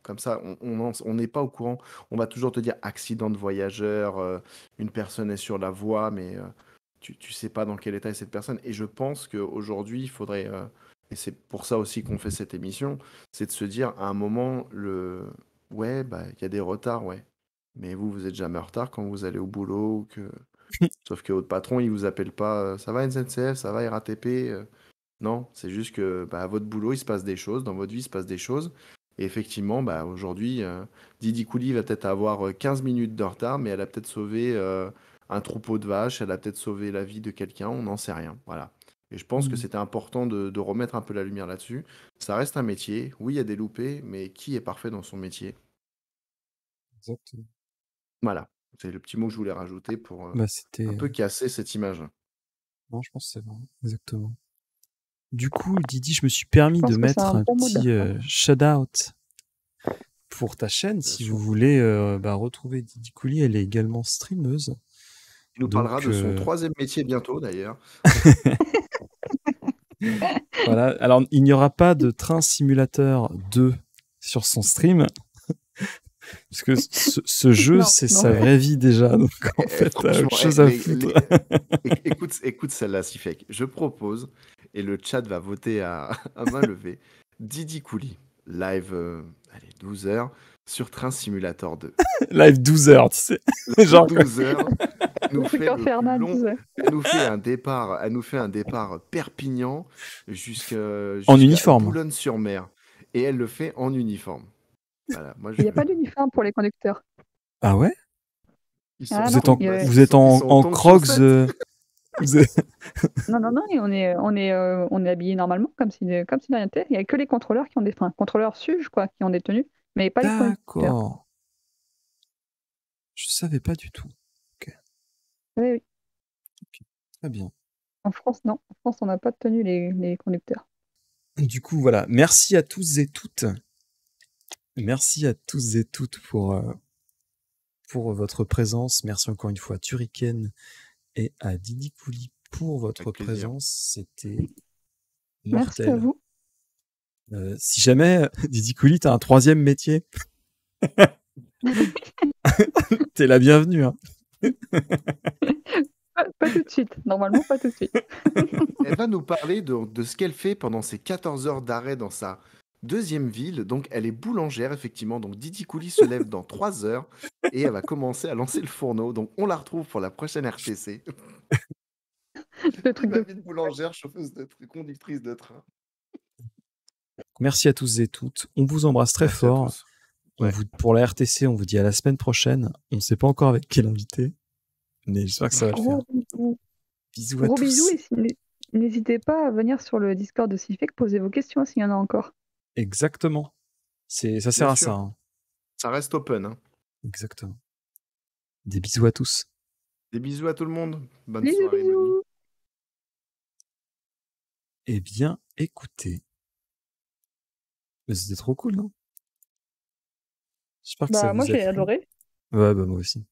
Comme ça, on n'est pas au courant. On va toujours te dire accident de voyageur, une personne est sur la voie, mais tu sais pas dans quel état est cette personne. Et je pense qu'aujourd'hui, il faudrait, et c'est pour ça aussi qu'on fait cette émission, c'est de se dire à un moment, ouais, bah, il y a des retards, ouais. Mais vous êtes jamais en retard quand vous allez au boulot. Sauf que votre patron, il vous appelle pas, ça va SNCF, ça va RATP. Non, c'est juste que bah, à votre boulot, il se passe des choses, dans votre vie, il se passe des choses. Et effectivement, bah, aujourd'hui, Didi Coulis va peut-être avoir 15 minutes de retard, mais elle a peut-être sauvé un troupeau de vaches, elle a peut-être sauvé la vie de quelqu'un, on n'en sait rien. Voilà. Et je pense que c'était important de remettre un peu la lumière là-dessus. Ça reste un métier. Oui, il y a des loupés, mais qui est parfait dans son métier? Exactement. Voilà, c'est le petit mot que je voulais rajouter pour Bah, un c'était. peu casser cette image. Non, je pense que c'est bon. Exactement. Du coup, Didi, je me suis Je permis de pense que c'est mettre un un bon mot de petit la fin. shout-out pour ta chaîne. Bien Si sûr. vous voulez retrouver Didi Coulis, elle est également streameuse. Il nous parlera Donc, de son 3e métier bientôt, d'ailleurs. voilà. Alors, il n'y aura pas de Train Simulator 2 sur son stream. Parce que ce jeu, Non, c'est non. sa vraie vie déjà. Donc, en fait, t'as Franchement, autre chose à foutre. écoute celle-là, Sifek. Je propose, et le chat va voter à main levée, Didi Coulis, live, allez, 12 heures, sur Train Simulator 2. Live 12 heures, tu sais. Genre, 12 heures, elle nous Le truc fait le plus infernal, long. tu sais. Elle nous fait un départ Perpignan En jusqu'à uniforme. Boulogne-sur-Mer. Et elle le fait en uniforme. Voilà, moi, Il n'y a pas d'uniforme pour les conducteurs. Ah ouais? Ils Ah Vous non, êtes en, il y a- vous êtes en crocs. Vous êtes- non, et on est habillés normalement, comme si de rien n'était. Il n'y a que les contrôleurs qui ont contrôleurs SUGE, quoi, qui ont des tenues, mais pas les conducteurs. D'accord. Je savais pas du tout. Oui. Très bien. En France, non. En France, on n'a pas de tenue, les conducteurs. Du coup, voilà. Merci à tous et toutes. Merci à tous et toutes pour votre présence. Merci encore une fois à Turrican et à Didi Coulis pour votre Avec plaisir. présence. C'était Merci mortel. à vous. Si jamais, Didi Coulis, t'as un 3e métier, t'es la bienvenue. Hein. Pas tout de suite. Normalement, pas tout de suite. Elle va nous parler de ce qu'elle fait pendant ses 14 heures d'arrêt dans sa 2e ville. Donc, elle est boulangère, effectivement. Donc, Didi Coulis se lève dans 3 heures et elle va commencer à lancer le fourneau. Donc, on la retrouve pour la prochaine RTC. Le truc Ma de... vie de boulangère, chauffeuse conductrice de train. Merci à tous et toutes. On vous embrasse très Merci à fort. tous. Ouais. Pour la RTC, on vous dit à la semaine prochaine. On ne sait pas encore avec quel invité, mais j'espère que ça va le faire. Gros bisous. Bisous à Gros tous. bisous et n'hésitez pas à venir sur le Discord de Sifek, poser vos questions s'il y en a encore. Exactement. Ça sert Bien à sûr. ça. Hein. Ça reste open. Hein. Exactement. Des bisous à tous. Des bisous à tout le monde. Bonne Bisous, soirée, bisous. Molly. Eh bien, écoutez. Mais c'était trop cool, non? J'espère que ça Bah, moi, vous a j'ai plu. adoré. Ouais, bah moi aussi.